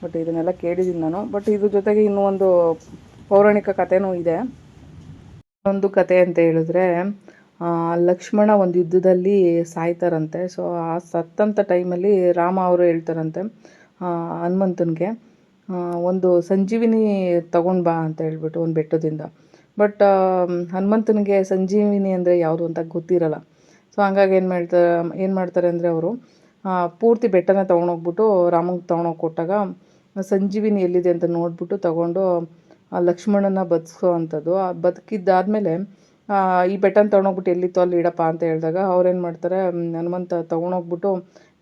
ಬಟ್ ಇದನ್ನೆಲ್ಲ ಕೇಳಿದ್ದೀನಿ ನಾನು. ಬಟ್ ಇದ್ರ ಜೊತೆಗೆ ಇನ್ನೂ ಒಂದು ಪೌರಾಣಿಕ ಕಥೆನೂ ಇದೆ. ಒಂದು ಕತೆ ಅಂತ ಹೇಳಿದ್ರೆ, ಲಕ್ಷ್ಮಣ ಒಂದು ಯುದ್ಧದಲ್ಲಿ ಸಾಯ್ತಾರಂತೆ. ಸೊ ಆ ಸತ್ತಂಥ ಟೈಮಲ್ಲಿ ರಾಮ ಅವರು ಹೇಳ್ತಾರಂತೆ ಹನುಮಂತನಿಗೆ, ಒಂದು ಸಂಜೀವಿನಿ ತಗೊಂಡು ಬಾ ಅಂತ ಹೇಳ್ಬಿಟ್ಟು ಒಂದು ಬೆಟ್ಟದಿಂದ. ಬಟ್ ಹನುಮಂತನಿಗೆ ಸಂಜೀವಿನಿ ಅಂದರೆ ಯಾವುದು ಅಂತ ಗೊತ್ತಿರಲ್ಲ. ಸೊ ಹಂಗಾಗಿ ಏನು ಮಾಡ್ತಾರೆ ಅಂದರೆ ಅವರು ಪೂರ್ತಿ ಬೆಟ್ಟನ ತೊಗೊಂಡೋಗ್ಬಿಟ್ಟು ರಾಮಗೆ ತೊಗೊಂಡೋಗಿ ಕೊಟ್ಟಾಗ ಸಂಜೀವಿನಿ ಎಲ್ಲಿದೆ ಅಂತ ನೋಡಿಬಿಟ್ಟು ತೊಗೊಂಡು ಲಕ್ಷ್ಮಣನ ಬದುಕೋ ಅಂಥದ್ದು. ಬದುಕಿದ್ದಾದಮೇಲೆ ಈ ಬೆಟ್ಟನ ತೊಗೊಂಡೋಗ್ಬಿಟ್ಟು ಎಲ್ಲಿತ್ತು ಅಲ್ಲಿ ಇಡಪ್ಪ ಅಂತ ಹೇಳಿದಾಗ ಅವ್ರೇನು ಮಾಡ್ತಾರೆ, ಹನುಮಂತ ತೊಗೊಂಡೋಗ್ಬಿಟ್ಟು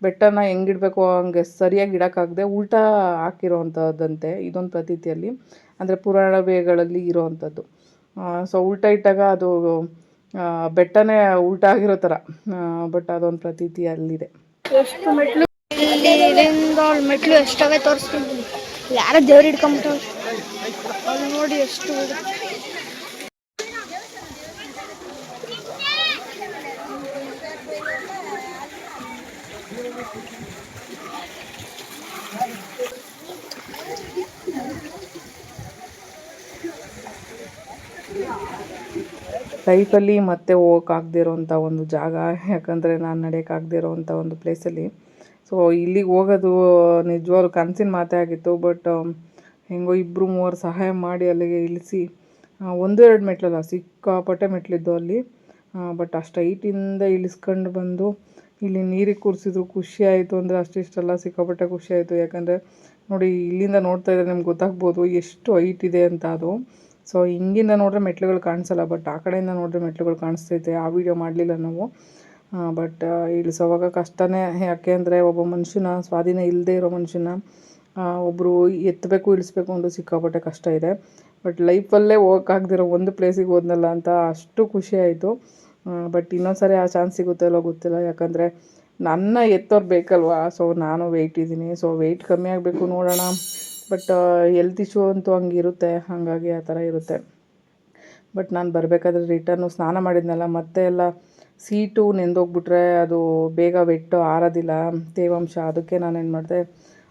ಬೆಟ್ಟನ ಹೆಂಗಿಡಬೇಕು ಹಂಗೆ ಸರಿಯಾಗಿ ಇಡೋಕ್ಕಾಗದೆ ಉಲ್ಟಾ ಹಾಕಿರೋ ಅಂಥದ್ದಂತೆ ಇದೊಂದು ಪ್ರತೀತಿಯಲ್ಲಿ, ಅಂದರೆ ಪುರಾಣಗಳಲ್ಲಿ ಇರೋವಂಥದ್ದು. ಸೊ ಉಲ್ಟಾ ಇಟ್ಟಾಗ ಅದು ಬೆಟ್ಟನೇ ಉಲ್ಟಾ ಆಗಿರೋ ಥರ, ಬಟ್ ಅದೊಂದು ಪ್ರತೀತಿ ಅಲ್ಲಿದೆ. ಎಷ್ಟು ಮೆಟ್ಲು ಇಲ್ಲಿಂದ ಮೆಟ್ಲು ಎಷ್ಟಾವೆ ತೋರಿಸ್ತೀನಿ. ಯಾರೋ ದೇವ್ರು ಹಿಡ್ಕೊಂಬಿಟ್ಟವ್ರು ಅದು ನೋಡಿ ಎಷ್ಟು. ಲೈಫಲ್ಲಿ ಮತ್ತೆ ಹೋಗೋಕ್ಕಾಗದೇ ಇರೋವಂಥ ಒಂದು ಜಾಗ, ಯಾಕಂದರೆ ನಾನು ನಡೆಯೋಕ್ಕಾಗದೇ ಇರೋವಂಥ ಒಂದು ಪ್ಲೇಸಲ್ಲಿ. ಸೊ ಇಲ್ಲಿಗೆ ಹೋಗೋದು ನಿಜವಾಗ್ಲೂ ಕನಸಿನ ಮಾತೇ ಆಗಿತ್ತು. ಬಟ್ ಹೆಂಗೋ 2-3 ಸಹಾಯ ಮಾಡಿ ಅಲ್ಲಿಗೆ ಇಳಿಸಿ, 1-2 ಮೆಟ್ಲಲ್ಲ ಸಿಕ್ಕಾಪಟ್ಟೆ ಮೆಟ್ಲಿದ್ದು ಅಲ್ಲಿ. ಬಟ್ ಅಷ್ಟು ಹೈಟಿಂದ ಇಳಿಸ್ಕೊಂಡು ಬಂದು ಇಲ್ಲಿ ನೀರಿಗೆ ಕೂರಿಸಿದ್ರು. ಖುಷಿ ಆಯಿತು ಅಂದರೆ ಅಷ್ಟಿಷ್ಟಲ್ಲ, ಸಿಕ್ಕಾಪಟ್ಟೆ ಖುಷಿ ಆಯಿತು. ಯಾಕಂದರೆ ನೋಡಿ ಇಲ್ಲಿಂದ ನೋಡ್ತಾ ಇದ್ದರೆ ನಿಮ್ಗೆ ಗೊತ್ತಾಗ್ಬೋದು ಎಷ್ಟು ಹೈಟ್ ಇದೆ ಅಂತ ಅದು. ಸೊ ಹಿಂಗಿಂದ ನೋಡಿದ್ರೆ ಮೆಟ್ಲುಗಳು ಕಾಣಿಸಲ್ಲ, ಬಟ್ ಆ ಕಡೆಯಿಂದ ನೋಡಿದ್ರೆ ಮೆಟ್ಲುಗಳು ಕಾಣಿಸ್ತೈತೆ. ಆ ವಿಡಿಯೋ ಮಾಡಲಿಲ್ಲ ನಾವು. ಬಟ್ ಇಳಿಸೋವಾಗ ಕಷ್ಟನೇ, ಯಾಕೆ ಅಂದರೆ ಒಬ್ಬ ಮನುಷ್ಯನ ಸ್ವಾಧೀನ ಇಲ್ಲದೆ ಇರೋ ಮನುಷ್ಯನ ಒಬ್ಬರು ಎತ್ತಬೇಕು ಇಳಿಸ್ಬೇಕು ಅಂದರೆ ಸಿಕ್ಕಾಪಟ್ಟೆ ಕಷ್ಟ ಇದೆ. ಬಟ್ ಲೈಫಲ್ಲೇ ಹೋಗೋಕ್ಕಾಗ್ದಿರೋ ಒಂದು ಪ್ಲೇಸಿಗೆ ಹೋದ್ನಲ್ಲ ಅಂತ ಅಷ್ಟು ಖುಷಿ ಆಯಿತು. ಬಟ್ ಇನ್ನೊಂದು ಸಾರಿ ಆ ಚಾನ್ಸ್ ಸಿಗುತ್ತೋ ಇಲ್ಲೋ ಗೊತ್ತಿಲ್ಲ, ಯಾಕಂದರೆ ನನ್ನ ಎತ್ತೋರು ಬೇಕಲ್ವಾ. ಸೊ ನಾನು ವೆಯ್ಟ್ ಇದ್ದೀನಿ, ಸೊ ವೆಯ್ಟ್ ಕಮ್ಮಿ ಆಗಬೇಕು ನೋಡೋಣ. ಬಟ್ ಹೆಲ್ತ್ ಇಶ್ಯೂ ಅಂತೂ ಹಂಗಿರುತ್ತೆ, ಹಾಗಾಗಿ ಆ ಥರ ಇರುತ್ತೆ. ಬಟ್ ನಾನು ಬರಬೇಕಾದ್ರೆ ರಿಟರ್ನು ಸ್ನಾನ ಮಾಡಿದ್ನಲ್ಲ, ಮತ್ತೆ ಎಲ್ಲ ಸೀಟು ನೆಂದೋಗ್ಬಿಟ್ರೆ ಅದು ಬೇಗ ವೆಟ್ಟು ಆರೋದಿಲ್ಲ ತೇವಾಂಶ. ಅದಕ್ಕೆ ನಾನೇನು ಮಾಡಿದೆ,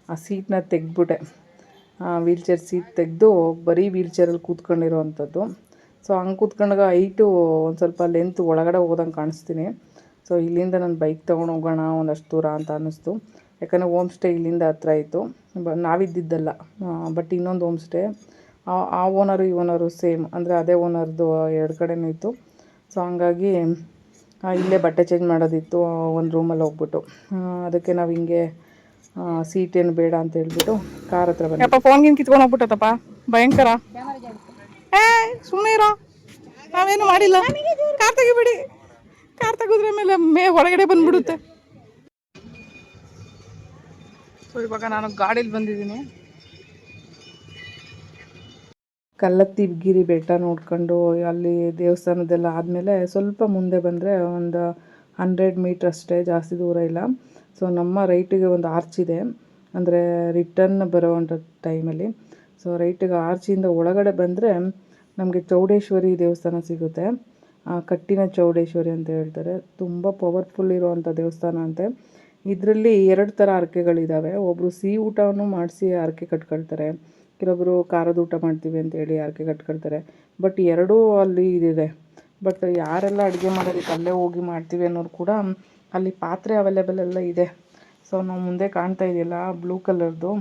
ಆ ಸೀಟನ್ನ ತೆಗೆದ್ಬಿಟ್ಟೆ, ವೀಲ್ಚೇರ್ ಸೀಟ್ ತೆಗೆದು ಬರೀ ವೀಲ್ಚೇರಲ್ಲಿ ಕೂತ್ಕೊಂಡಿರೋ ಅಂಥದ್ದು. ಸೊ ಹಂಗೆ ಕೂತ್ಕೊಂಡಾಗ ಹೈಟು ಒಂದು ಸ್ವಲ್ಪ ಲೆಂತ್ ಒಳಗಡೆ ಹೋದಂಗೆ ಕಾಣಿಸ್ತೀನಿ. ಸೊ ಇಲ್ಲಿಂದ ನಾನು ಬೈಕ್ ತೊಗೊಂಡು ಹೋಗೋಣ ಒಂದಷ್ಟು ದೂರ ಅಂತ ಅನ್ನಿಸ್ತು. ಯಾಕಂದರೆ ಹೋಮ್ ಸ್ಟೇ ಇಲ್ಲಿಂದ ಹತ್ರ ಇತ್ತು, ನಾವಿದ್ದಿದ್ದಲ್ಲ. ಬಟ್ ಇನ್ನೊಂದು ಹೋಮ್ ಸ್ಟೇ ಆ ಓನರು ಈ ಓನರು ಸೇಮ್, ಅಂದರೆ ಅದೇ ಓನರ್ದು 2 ಕಡೆನೂ ಇತ್ತು. ಸೊ ಹಂಗಾಗಿ ಇಲ್ಲೇ ಬಟ್ಟೆ ಚೇಂಜ್ ಮಾಡೋದಿತ್ತು ಒಂದು ರೂಮಲ್ಲಿ ಹೋಗ್ಬಿಟ್ಟು. ಅದಕ್ಕೆ ನಾವು ಹಿಂಗೆ ಸೀಟೇನು ಬೇಡ ಅಂತ ಹೇಳ್ಬಿಟ್ಟು ಕಾರ್ ಹತ್ರ ಬಂದು ಫೋನ್ಗಿನ್ ಕಿತ್ಕೊಂಡು ಹೋಗ್ಬಿಟ್ಟತ್ತಪ್ಪ ಭಯಂಕರ. ಸುಮ್ಮನೆ ಇರೋ, ನಾವೇನು ಮಾಡಿಲ್ಲ. ಕಾರ್ ತೆಗಿಬಿಡಿ, ಕಾರ್ ತೆಗೆದ್ರೆ ಮೇಲೆ ಹೊರಗಡೆ ಬಂದುಬಿಡುತ್ತೆ. ಸೊ ಇವಾಗ ನಾನು ಗಾಡೀಲಿ ಬಂದಿದ್ದೀನಿ. ಕಲ್ಲತ್ತಿಗಿರಿ ಬೆಟ್ಟ ನೋಡ್ಕೊಂಡು ಅಲ್ಲಿ ದೇವಸ್ಥಾನದೆಲ್ಲ ಆದಮೇಲೆ ಸ್ವಲ್ಪ ಮುಂದೆ ಬಂದರೆ ಒಂದು 100 ಮೀಟ್ರ್ ಅಷ್ಟೇ, ಜಾಸ್ತಿ ದೂರ ಇಲ್ಲ. ಸೊ ನಮ್ಮ ರೈಟಿಗೆ ಒಂದು ಆರ್ಚ್ ಇದೆ, ಅಂದರೆ ರಿಟರ್ನ್ ಬರೋವಂಥ ಟೈಮಲ್ಲಿ. ಸೊ ರೈಟಿಗೆ ಆರ್ಚಿಂದ ಒಳಗಡೆ ಬಂದರೆ ನಮಗೆ ಚೌಡೇಶ್ವರಿ ದೇವಸ್ಥಾನ ಸಿಗುತ್ತೆ. ಕಟ್ಟಿನ ಚೌಡೇಶ್ವರಿ ಅಂತ ಹೇಳ್ತಾರೆ. ತುಂಬ ಪವರ್ಫುಲ್ ಇರೋವಂಥ ದೇವಸ್ಥಾನ ಅಂತೆ. ಇದರಲ್ಲಿ 2 ಥರ ಹರಕೆಗಳಿದ್ದಾವೆ. ಒಬ್ಬರು ಸಿಹಿ ಊಟವನ್ನು ಮಾಡಿಸಿ ಹರಕೆ ಕಟ್ಕೊಳ್ತಾರೆ, ಕೆಲವೊಬ್ಬರು ಖಾರದ ಊಟ ಮಾಡ್ತೀವಿ ಅಂತೇಳಿ ಹರಕೆ ಕಟ್ಕೊಳ್ತಾರೆ. ಬಟ್ ಎರಡೂ ಅಲ್ಲಿ ಇದಿದೆ. ಬಟ್ ಯಾರೆಲ್ಲ ಅಡುಗೆ ಮಾಡೋದಕ್ಕೆ ಅಲ್ಲೇ ಹೋಗಿ ಮಾಡ್ತೀವಿ ಅನ್ನೋರು ಕೂಡ ಅಲ್ಲಿ ಪಾತ್ರೆ ಅವೈಲೇಬಲ್ ಎಲ್ಲ ಇದೆ. ಸೊ ನಾವು ಮುಂದೆ ಕಾಣ್ತಾ ಇದೆಯಲ್ಲ ಬ್ಲೂ ಕಲರ್ದು,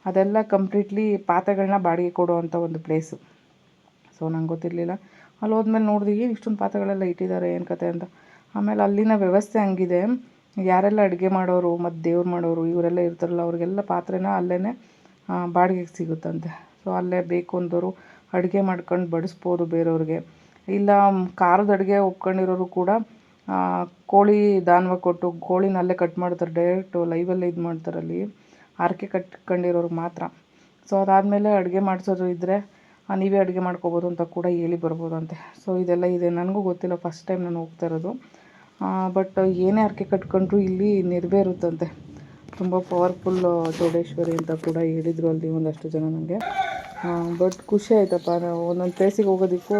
ಅದೆಲ್ಲ ಕಂಪ್ಲೀಟ್ಲಿ ಪಾತ್ರೆಗಳನ್ನ ಬಾಡಿಗೆ ಕೊಡುವಂಥ ಒಂದು ಪ್ಲೇಸು. ಸೊ ನಂಗೆ ಗೊತ್ತಿರಲಿಲ್ಲ. ಅಲ್ಲಿ ಹೋದ್ಮೇಲೆ ನೋಡಿದ್ವಿ ಇಷ್ಟೊಂದು ಪಾತ್ರೆಗಳೆಲ್ಲ ಇಟ್ಟಿದ್ದಾರೆ, ಏನು ಕತೆ ಅಂತ. ಆಮೇಲೆ ಅಲ್ಲಿನ ವ್ಯವಸ್ಥೆ ಹಂಗಿದೆ, ಯಾರೆಲ್ಲ ಅಡುಗೆ ಮಾಡೋರು ಮತ್ತು ದೇವ್ರು ಮಾಡೋರು ಇವರೆಲ್ಲ ಇರ್ತಾರಲ್ಲ ಅವ್ರಿಗೆಲ್ಲ ಪಾತ್ರೆನ ಅಲ್ಲೇ ಬಾಡಿಗೆಗೆ ಸಿಗುತ್ತಂತೆ. ಸೊ ಅಲ್ಲೇ ಬೇಕು ಅಂದವರು ಅಡುಗೆ ಮಾಡ್ಕೊಂಡು ಬಡಿಸ್ಬೋದು ಬೇರೆಯವ್ರಿಗೆ. ಇಲ್ಲ ಖಾರದ ಅಡುಗೆ ಒಪ್ಕೊಂಡಿರೋರು ಕೂಡ ಕೋಳಿ ದಾನವಾಗಿ ಕೊಟ್ಟು ಕೋಳಿನ ಅಲ್ಲೇ ಕಟ್ ಮಾಡ್ತಾರೆ, ಡೈರೆಕ್ಟು ಲೈವಲ್ಲೇ ಇದು ಮಾಡ್ತಾರೆ ಅಲ್ಲಿ, ಹರಕೆ ಕಟ್ಕೊಂಡಿರೋರು ಮಾತ್ರ. ಸೊ ಅದಾದಮೇಲೆ ಅಡುಗೆ ಮಾಡಿಸೋರು ಇದ್ದರೆ ನೀವೇ ಅಡುಗೆ ಮಾಡ್ಕೋಬೋದು ಅಂತ ಕೂಡ ಹೇಳಿ ಬರ್ಬೋದಂತೆ. ಸೊ ಇದೆಲ್ಲ ಇದೆ, ನನಗೂ ಗೊತ್ತಿಲ್ಲ, ಫಸ್ಟ್ ಟೈಮ್ ನಾನು ಹೋಗ್ತಾ ಇರೋದು. ಬಟ್ ಏನೇ ಹರಕೆ ಕಟ್ಕೊಂಡ್ರು ಇಲ್ಲಿ ನೆರವೇರುತ್ತಂತೆ. ತುಂಬ ಪವರ್ಫುಲ್ ಚೌಡೇಶ್ವರಿ ಅಂತ ಕೂಡ ಹೇಳಿದರು ಅಲ್ಲಿ ಒಂದಷ್ಟು ಜನ ನನಗೆ. ಬಟ್ ಖುಷಿ ಆಯ್ತಪ್ಪ, ನಾವು ಒಂದೊಂದು ಪ್ಲೇಸಿಗೆ ಹೋಗೋದಕ್ಕೂ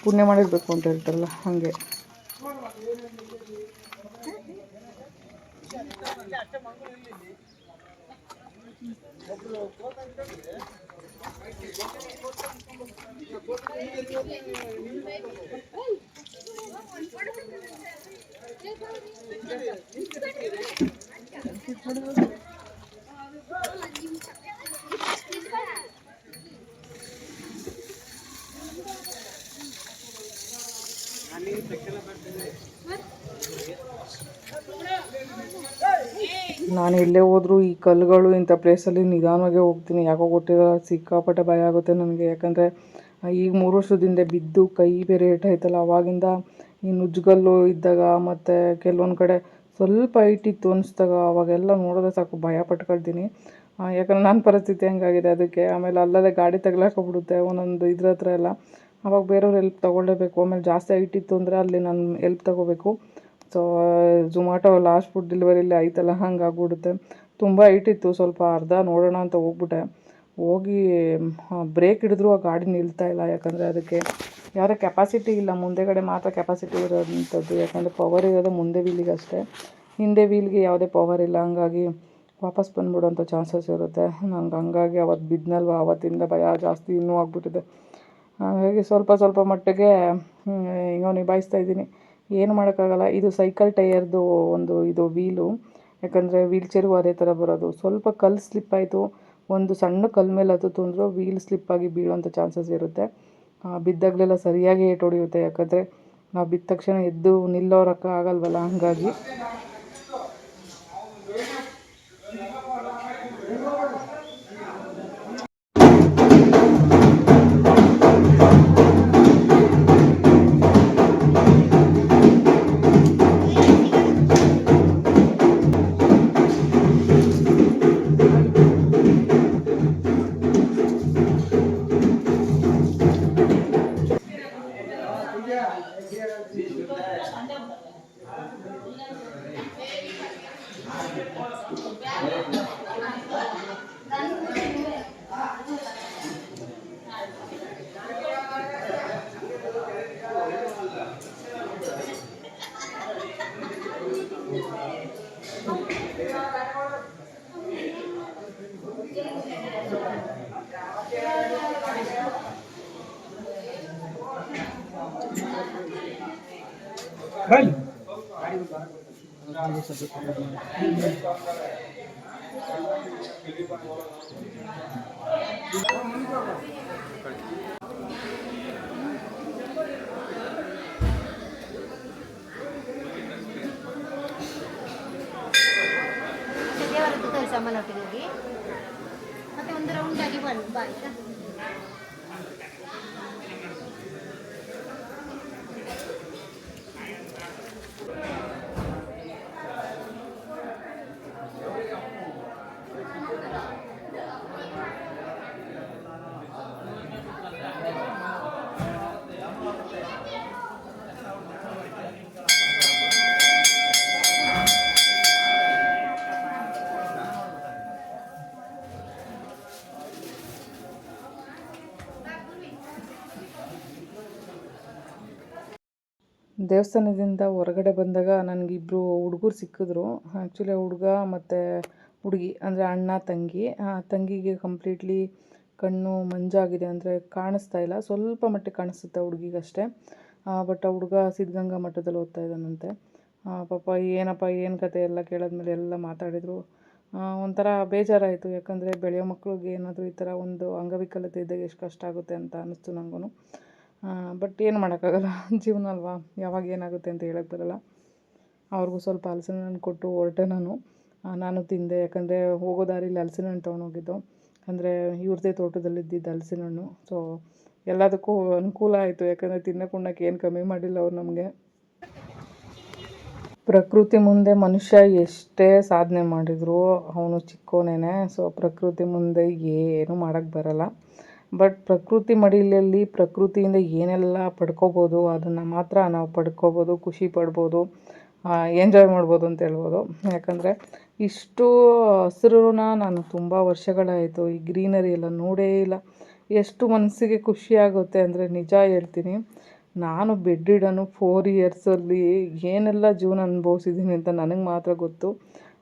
ಪುಣ್ಯ ಮಾಡಿರಬೇಕು ಅಂತ ಹೇಳ್ತಾರಲ್ಲ ಹಾಗೆ. ನಾನು ಎಲ್ಲೇ ಹೋದರೂ ಈ ಕಲ್ಲುಗಳು ಇಂಥ ಪ್ಲೇಸಲ್ಲಿ ನಿಧಾನವಾಗೇ ಹೋಗ್ತೀನಿ. ಯಾಕೋ ಗೊತ್ತಿಲ್ಲ, ಸಿಕ್ಕಾಪಟ್ಟೆ ಭಯ ಆಗುತ್ತೆ ನನಗೆ. ಯಾಕಂದರೆ ಈಗ 3 ವರ್ಷದಿಂದ ಬಿದ್ದು ಕೈ ಬೇರೆ ಏಟಾಯ್ತಲ್ಲ, ಆವಾಗಿಂದ ಈ ನುಜ್ಜುಗಲ್ಲು ಇದ್ದಾಗ ಮತ್ತು ಕೆಲವೊಂದು ಕಡೆ ಸ್ವಲ್ಪ ಹೈಟ್ ಇತ್ತು ಅನಿಸ್ದಾಗ ಅವಾಗೆಲ್ಲ ನೋಡಿದ್ರೆ ಸಾಕು ಭಯ ಪಟ್ಕೊಳ್ತೀನಿ. ಯಾಕಂದರೆ ನನ್ನ ಪರಿಸ್ಥಿತಿ ಹೆಂಗಾಗಿದೆ ಅದಕ್ಕೆ. ಆಮೇಲೆ ಅಲ್ಲಲ್ಲೇ ಗಾಡಿ ತಗಲಾಕೊಂಡ್ಬಿಡುತ್ತೆ ಒಂದೊಂದು ಇದ್ರ ಹತ್ರ ಎಲ್ಲ. ಆವಾಗ ಬೇರೆಯವ್ರ ಹೆಲ್ಪ್ ತೊಗೊಳ್ಳೇಬೇಕು. ಆಮೇಲೆ ಜಾಸ್ತಿ ಹೈಟ್ ಇತ್ತು ಅಂದರೆ ಅಲ್ಲಿ ನಾನು ಹೆಲ್ಪ್ ತೊಗೋಬೇಕು. ಸೊ ಝೊಮ್ಯಾಟೊ ಲಾಸ್ಟ್ ಫುಡ್ ಡೆಲಿವರಿಲಿ ಆಯ್ತಲ್ಲ, ಹಂಗಾಗ್ಬಿಡುತ್ತೆ. ತುಂಬ ಹೈಟ್ ಇತ್ತು, ಸ್ವಲ್ಪ ಅರ್ಧ ನೋಡೋಣ ಅಂತ ಹೋಗ್ಬಿಟ್ಟೆ. ಹೋಗಿ ಬ್ರೇಕ್ ಹಿಡಿದ್ರು ಆ ಗಾಡಿ ನಿಲ್ತಾಯಿಲ್ಲ. ಯಾಕಂದರೆ ಅದಕ್ಕೆ ಯಾವುದೇ ಕೆಪಾಸಿಟಿ ಇಲ್ಲ, ಮುಂದೆಗಡೆ ಮಾತ್ರ ಕೆಪಾಸಿಟಿ ಇರೋಂಥದ್ದು. ಯಾಕಂದರೆ ಪವರ್ ಇರೋದು ಮುಂದೆ ವೀಲಿಗೆ ಅಷ್ಟೇ, ಹಿಂದೆ ವೀಲ್ಗೆ ಯಾವುದೇ ಪವರ್ ಇಲ್ಲ. ಹಂಗಾಗಿ ವಾಪಸ್ ಬಂದುಬಿಡೋಂಥ ಚಾನ್ಸಸ್ ಇರುತ್ತೆ. ನಂಗೆ ಹಂಗಾಗಿ ಅವತ್ತು ಬಿದ್ದನಲ್ವ, ಆವತ್ತಿಂದ ಭಯ ಜಾಸ್ತಿ ಇನ್ನೂ ಆಗ್ಬಿಟ್ಟಿದೆ. ಹಾಗಾಗಿ ಸ್ವಲ್ಪ ಮಟ್ಟಿಗೆ ಹಿಂಗೆ ನಿಭಾಯಿಸ್ತಾ ಇದ್ದೀನಿ. ಏನು ಮಾಡೋಕ್ಕಾಗಲ್ಲ. ಇದು ಸೈಕಲ್ ಟೈರ್ದು ಒಂದು ಇದು ವೀಲು. ಯಾಕಂದರೆ ವೀಲ್ ಚೇರಿಗೂ ಅದೇ ಥರ ಬರೋದು. ಸ್ವಲ್ಪ ಕಲ್ಲು ಸ್ಲಿಪ್ಪಾಯಿತು, ಒಂದು ಸಣ್ಣ ಕಲ್ಲು ಮೇಲೆ ಹತ್ತಿತು ಅಂದರೂ ವೀಲ್ ಸ್ಲಿಪ್ಪಾಗಿ ಬೀಳೋಂಥ ಚಾನ್ಸಸ್ ಇರುತ್ತೆ. ಬಿದ್ದಾಗಲೆಲ್ಲ ಸರಿಯಾಗಿ ಏಟು ಹೊಡೆಯುತ್ತೆ. ಯಾಕಂದರೆ ನಾವು ಬಿದ್ದ ತಕ್ಷಣ ಎದ್ದು ನಿಲ್ಲೋರಕ್ಕೆ ಆಗಲ್ವಲ್ಲ, ಹಂಗಾಗಿ ದೇವರದ್ದು ತೋರಿಸಮ್ಮನ ಒಟ್ಟಿಗೆ ಹೋಗಿ ಮತ್ತೆ ಒಂದು ರೌಂಡ್ ಆಗಿ ಬಾ ಆಯ್ತಾ. ದೇವಸ್ಥಾನದಿಂದ ಹೊರಗಡೆ ಬಂದಾಗ ನನಗಿಬ್ಬರು ಹುಡುಗರು ಸಿಕ್ಕಿದ್ರು. ಆ್ಯಕ್ಚುಲಿ ಹುಡುಗ ಮತ್ತು ಹುಡುಗಿ ಅಂದರೆ ಅಣ್ಣ ತಂಗಿ. ತಂಗಿಗೆ ಕಂಪ್ಲೀಟ್ಲಿ ಕಣ್ಣು ಮಂಜಾಗಿದೆ, ಅಂದರೆ ಕಾಣಿಸ್ತಾ ಇಲ್ಲ, ಸ್ವಲ್ಪ ಮಟ್ಟಿಗೆ ಕಾಣಿಸುತ್ತೆ ಹುಡುಗಿಗಷ್ಟೇ. ಬಟ್ ಆ ಹುಡುಗ ಸಿದ್ಧಗಂಗಾ ಮಠದಲ್ಲಿ ಓದ್ತಾ ಇದ್ದಾನಂತೆ. ಪಾಪ ಏನಪ್ಪ ಏನು ಕತೆ ಎಲ್ಲ ಕೇಳಿದ್ಮೇಲೆ ಎಲ್ಲ ಮಾತಾಡಿದರು. ಒಂಥರ ಬೇಜಾರಾಯಿತು. ಯಾಕಂದರೆ ಬೆಳೆಯೋ ಮಕ್ಳಿಗೆ ಏನಾದರೂ ಈ ಥರ ಒಂದು ಅಂಗವಿಕಲತೆ ಇದ್ದಾಗ ಎಷ್ಟು ಕಷ್ಟ ಆಗುತ್ತೆ ಅಂತ ಅನ್ನಿಸ್ತು ನನಗೂ. ಬಟ್ ಏನು ಮಾಡೋಕ್ಕಾಗಲ್ಲ, ಜೀವನ ಅಲ್ವಾ, ಯಾವಾಗ ಏನಾಗುತ್ತೆ ಅಂತ ಹೇಳೋಕ್ಕೆ ಬರೋಲ್ಲ. ಅವ್ರಿಗೂ ಸ್ವಲ್ಪ ಹಲಸಿನ ಹಣ್ಣು ಕೊಟ್ಟು ಹೊರಟೆ ನಾನು ತಿಂದೆ. ಯಾಕಂದರೆ ಹೋಗೋ ದಾರಿಲಿ ಹಲಸಿನ ಹಣ್ಣು ತೊಗೊಂಡೋಗಿದ್ದು, ಅಂದರೆ ಇವ್ರದ್ದೇ ತೋಟದಲ್ಲಿದ್ದಿದ್ದು ಹಲಸಿನ ಹಣ್ಣು. ಸೊ ಎಲ್ಲದಕ್ಕೂ ಅನುಕೂಲ ಆಯಿತು. ಯಾಕಂದರೆ ತಿನ್ನಕ್ಕೆ ಉಣ್ಣಕ್ಕೆ ಏನು ಕಮ್ಮಿ ಮಾಡಿಲ್ಲ ಅವ್ರು ನಮಗೆ. ಪ್ರಕೃತಿ ಮುಂದೆ ಮನುಷ್ಯ ಎಷ್ಟೇ ಸಾಧನೆ ಮಾಡಿದರೂ ಅವನು ಚಿಕ್ಕವನೇ. ಸೊ ಪ್ರಕೃತಿ ಮುಂದೆ ಏನೂ ಮಾಡೋಕ್ಕೆ ಬರೋಲ್ಲ. ಬಟ್ ಪ್ರಕೃತಿ ಮಡಿಲಲ್ಲಿ ಪ್ರಕೃತಿಯಿಂದ ಏನೆಲ್ಲ ಪಡ್ಕೋಬೋದು ಅದನ್ನು ಮಾತ್ರ ನಾವು ಪಡ್ಕೋಬೋದು, ಖುಷಿ ಪಡ್ಬೋದು, ಎಂಜಾಯ್ ಮಾಡ್ಬೋದು ಅಂತ ಹೇಳ್ಬೋದು. ಯಾಕಂದರೆ ಇಷ್ಟು ಹಸಿರನ್ನ ನಾನು ತುಂಬ ವರ್ಷಗಳಾಯಿತು ಈ ಗ್ರೀನರಿ ಎಲ್ಲ ನೋಡೇ ಇಲ್ಲ. ಎಷ್ಟು ಮನಸ್ಸಿಗೆ ಖುಷಿಯಾಗುತ್ತೆ ಅಂದರೆ ನಿಜ ಹೇಳ್ತೀನಿ. ನಾನು ಬೆಡ್ ರಿಡನ್ನು 4 ಇಯರ್ಸಲ್ಲಿ ಏನೆಲ್ಲ ಜೀವನ ಅನುಭವಿಸಿದ್ದೀನಿ ಅಂತ ನನಗೆ ಮಾತ್ರ ಗೊತ್ತು.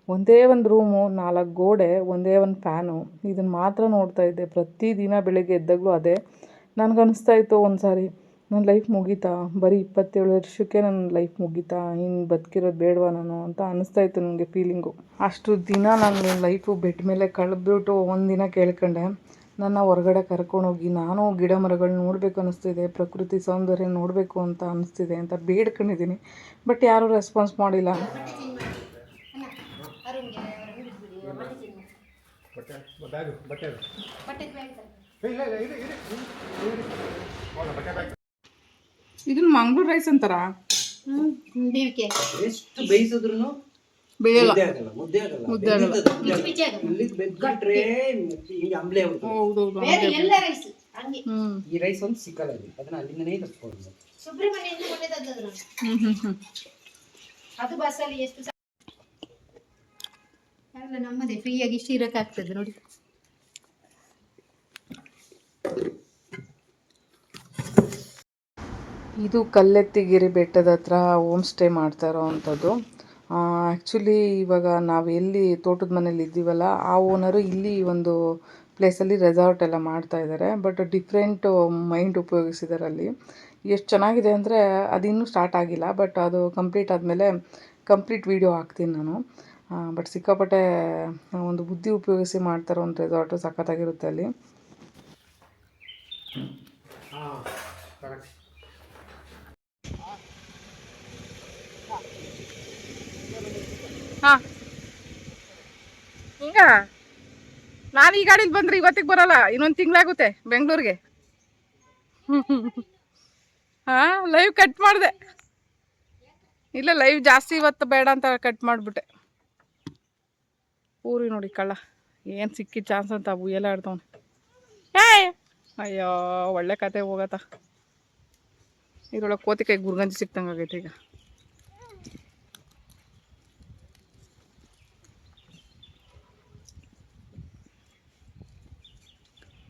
ಒಂದೇ ಒಂದು ರೂಮು, 4 ಗೋಡೆ, ಒಂದೇ ಒಂದು ಫ್ಯಾನು, ಇದನ್ನು ಮಾತ್ರ ನೋಡ್ತಾಯಿದ್ದೆ ಪ್ರತಿದಿನ. ಬೆಳಗ್ಗೆ ಎದ್ದಾಗಲೂ ಅದೇ ನನಗನ್ನಿಸ್ತಾ ಇತ್ತು ಒಂದು ಸಾರಿ, ನನ್ನ ಲೈಫ್ ಮುಗೀತಾ, ಬರೀ 27 ವರ್ಷಕ್ಕೆ ನನ್ನ ಲೈಫ್ ಮುಗೀತಾ, ಇನ್ನು ಬದುಕಿರೋದು ಬೇಡವಾ ನಾನು ಅಂತ ಅನ್ನಿಸ್ತಾಯಿತ್ತು ನನಗೆ ಫೀಲಿಂಗು. ಅಷ್ಟು ದಿನ ನನ್ನ ಲೈಫು ಬೆಡ್ ಮೇಲೆ ಕಳೆದ್ಬಿಟ್ಟು ಒಂದಿನ ಕೇಳ್ಕೊಂಡೆ, ನನ್ನ ಹೊರಗಡೆ ಕರ್ಕೊಂಡೋಗಿ ನಾನು ಗಿಡ ಮರಗಳು ನೋಡಬೇಕು ಅನ್ನಿಸ್ತಿದೆ, ಪ್ರಕೃತಿ ಸೌಂದರ್ಯ ನೋಡಬೇಕು ಅಂತ ಅನ್ನಿಸ್ತಿದೆ ಅಂತ ಬೇಡ್ಕೊಂಡಿದ್ದೀನಿ. ಬಟ್ ಯಾರೂ ರೆಸ್ಪಾನ್ಸ್ ಮಾಡಿಲ್ಲ. ಇದನ್ನ ಮಂಗ್ಳೂರು ರೈಸ್ ಅಂತಾರ? ಎಷ್ಟು ಬೇಯಿಸಿದ್ರು ಬೇಯಲ್ಲ, ಮುದ್ದೆ ಆಗಲ್ಲ. ಮುದ್ದೆ ಆಗಲ್ಲ. ಇಲ್ಲಿ ಬೆದ್ಬಿಟ್ರೆ ಹಿಂಗೆ ಅಂಬ್ಲೆ ಆಗುತ್ತೆ. ಹೌದೌದು. ಈ ರೈಸ್ ಒಂದು ಸಿಕ್ಕಲ್ಲ ಇಲ್ಲಿ, ಅದನ್ನ ಅಲ್ಲಿಂದನೇ ತರ್ಸ್ಕೊಂಡು ಅದು ಬಸ್ಸಲ್ಲಿ ಎಷ್ಟು ಅಲ್ಲ ನಮ್ಮದೇ ಫ್ರೀಯಾಗಿ ಇಷ್ಟು ಇರೋಕ್ಕಾಗ್ತದೆ ನೋಡಿ. ಇದು ಕಲ್ಲೆತ್ತಿಗಿರಿ ಬೆಟ್ಟದ ಹತ್ರ ಹೋಮ್ ಸ್ಟೇ ಮಾಡ್ತಾ ಇರೋವಂಥದ್ದು. ಆ್ಯಕ್ಚುಲಿ ಇವಾಗ ನಾವು ಎಲ್ಲಿ ತೋಟದ ಮನೇಲಿ ಇದ್ದೀವಲ್ಲ, ಆ ಓನರು ಇಲ್ಲಿ ಒಂದು ಪ್ಲೇಸಲ್ಲಿ ರೆಸಾರ್ಟ್ ಎಲ್ಲ ಮಾಡ್ತಾ ಇದ್ದಾರೆ. ಬಟ್ ಡಿಫ್ರೆಂಟ್ ಮೈಂಡ್ ಉಪಯೋಗಿಸಿದ್ದಾರೆ ಅಲ್ಲಿ. ಎಷ್ಟು ಚೆನ್ನಾಗಿದೆ ಅಂದರೆ ಅದಿನ್ನೂ ಸ್ಟಾರ್ಟ್ ಆಗಿಲ್ಲ, ಬಟ್ ಅದು ಕಂಪ್ಲೀಟ್ ಆದಮೇಲೆ ಕಂಪ್ಲೀಟ್ ವೀಡಿಯೋ ಹಾಕ್ತೀನಿ ನಾನು. ಬಟ್ ಸಿಕ್ಕಾಪಟ್ಟೆ ಒಂದು ಬುದ್ಧಿ ಉಪಯೋಗಿಸಿ ಮಾಡ್ತಾರೋ ಒಂದು ರೆಸಾರ್ಟು ಸಖತ್ತಾಗಿರುತ್ತೆ ಅಲ್ಲಿ. ಹಾಂ, ಹಿಂಗ ನಾನು ಈ ಗಾಡೀಲಿ ಬಂದರೆ ಇವತ್ತಿಗೆ ಬರೋಲ್ಲ, ಇನ್ನೊಂದು ತಿಂಗಳಾಗುತ್ತೆ ಬೆಂಗಳೂರಿಗೆ. ಹಾಂ, ಲೈವ್ ಕಟ್ ಮಾಡಿದೆ. ಇಲ್ಲ, ಲೈವ್ ಜಾಸ್ತಿ ಇವತ್ತು ಬೇಡ ಅಂತ ಕಟ್ ಮಾಡಿಬಿಟ್ಟೆ. ಊರಿ ನೋಡಿ ಕಳ್ಳ ಏನು ಸಿಕ್ಕಿದ ಚಾನ್ಸ್ ಅಂತ ಎಲ್ಲ ಆಡ್ತವನೆ. ಏಯ್ ಅಯ್ಯೋ, ಒಳ್ಳೆ ಕತೆ ಹೋಗತ್ತ. ಇದ್ರೊಳಗೆ ಕೋತಿಕಾಯಿ ಗುರ್ಗಂಜಿ ಸಿಕ್ತಂಗೆ ಆಗೈತೆ ಈಗ.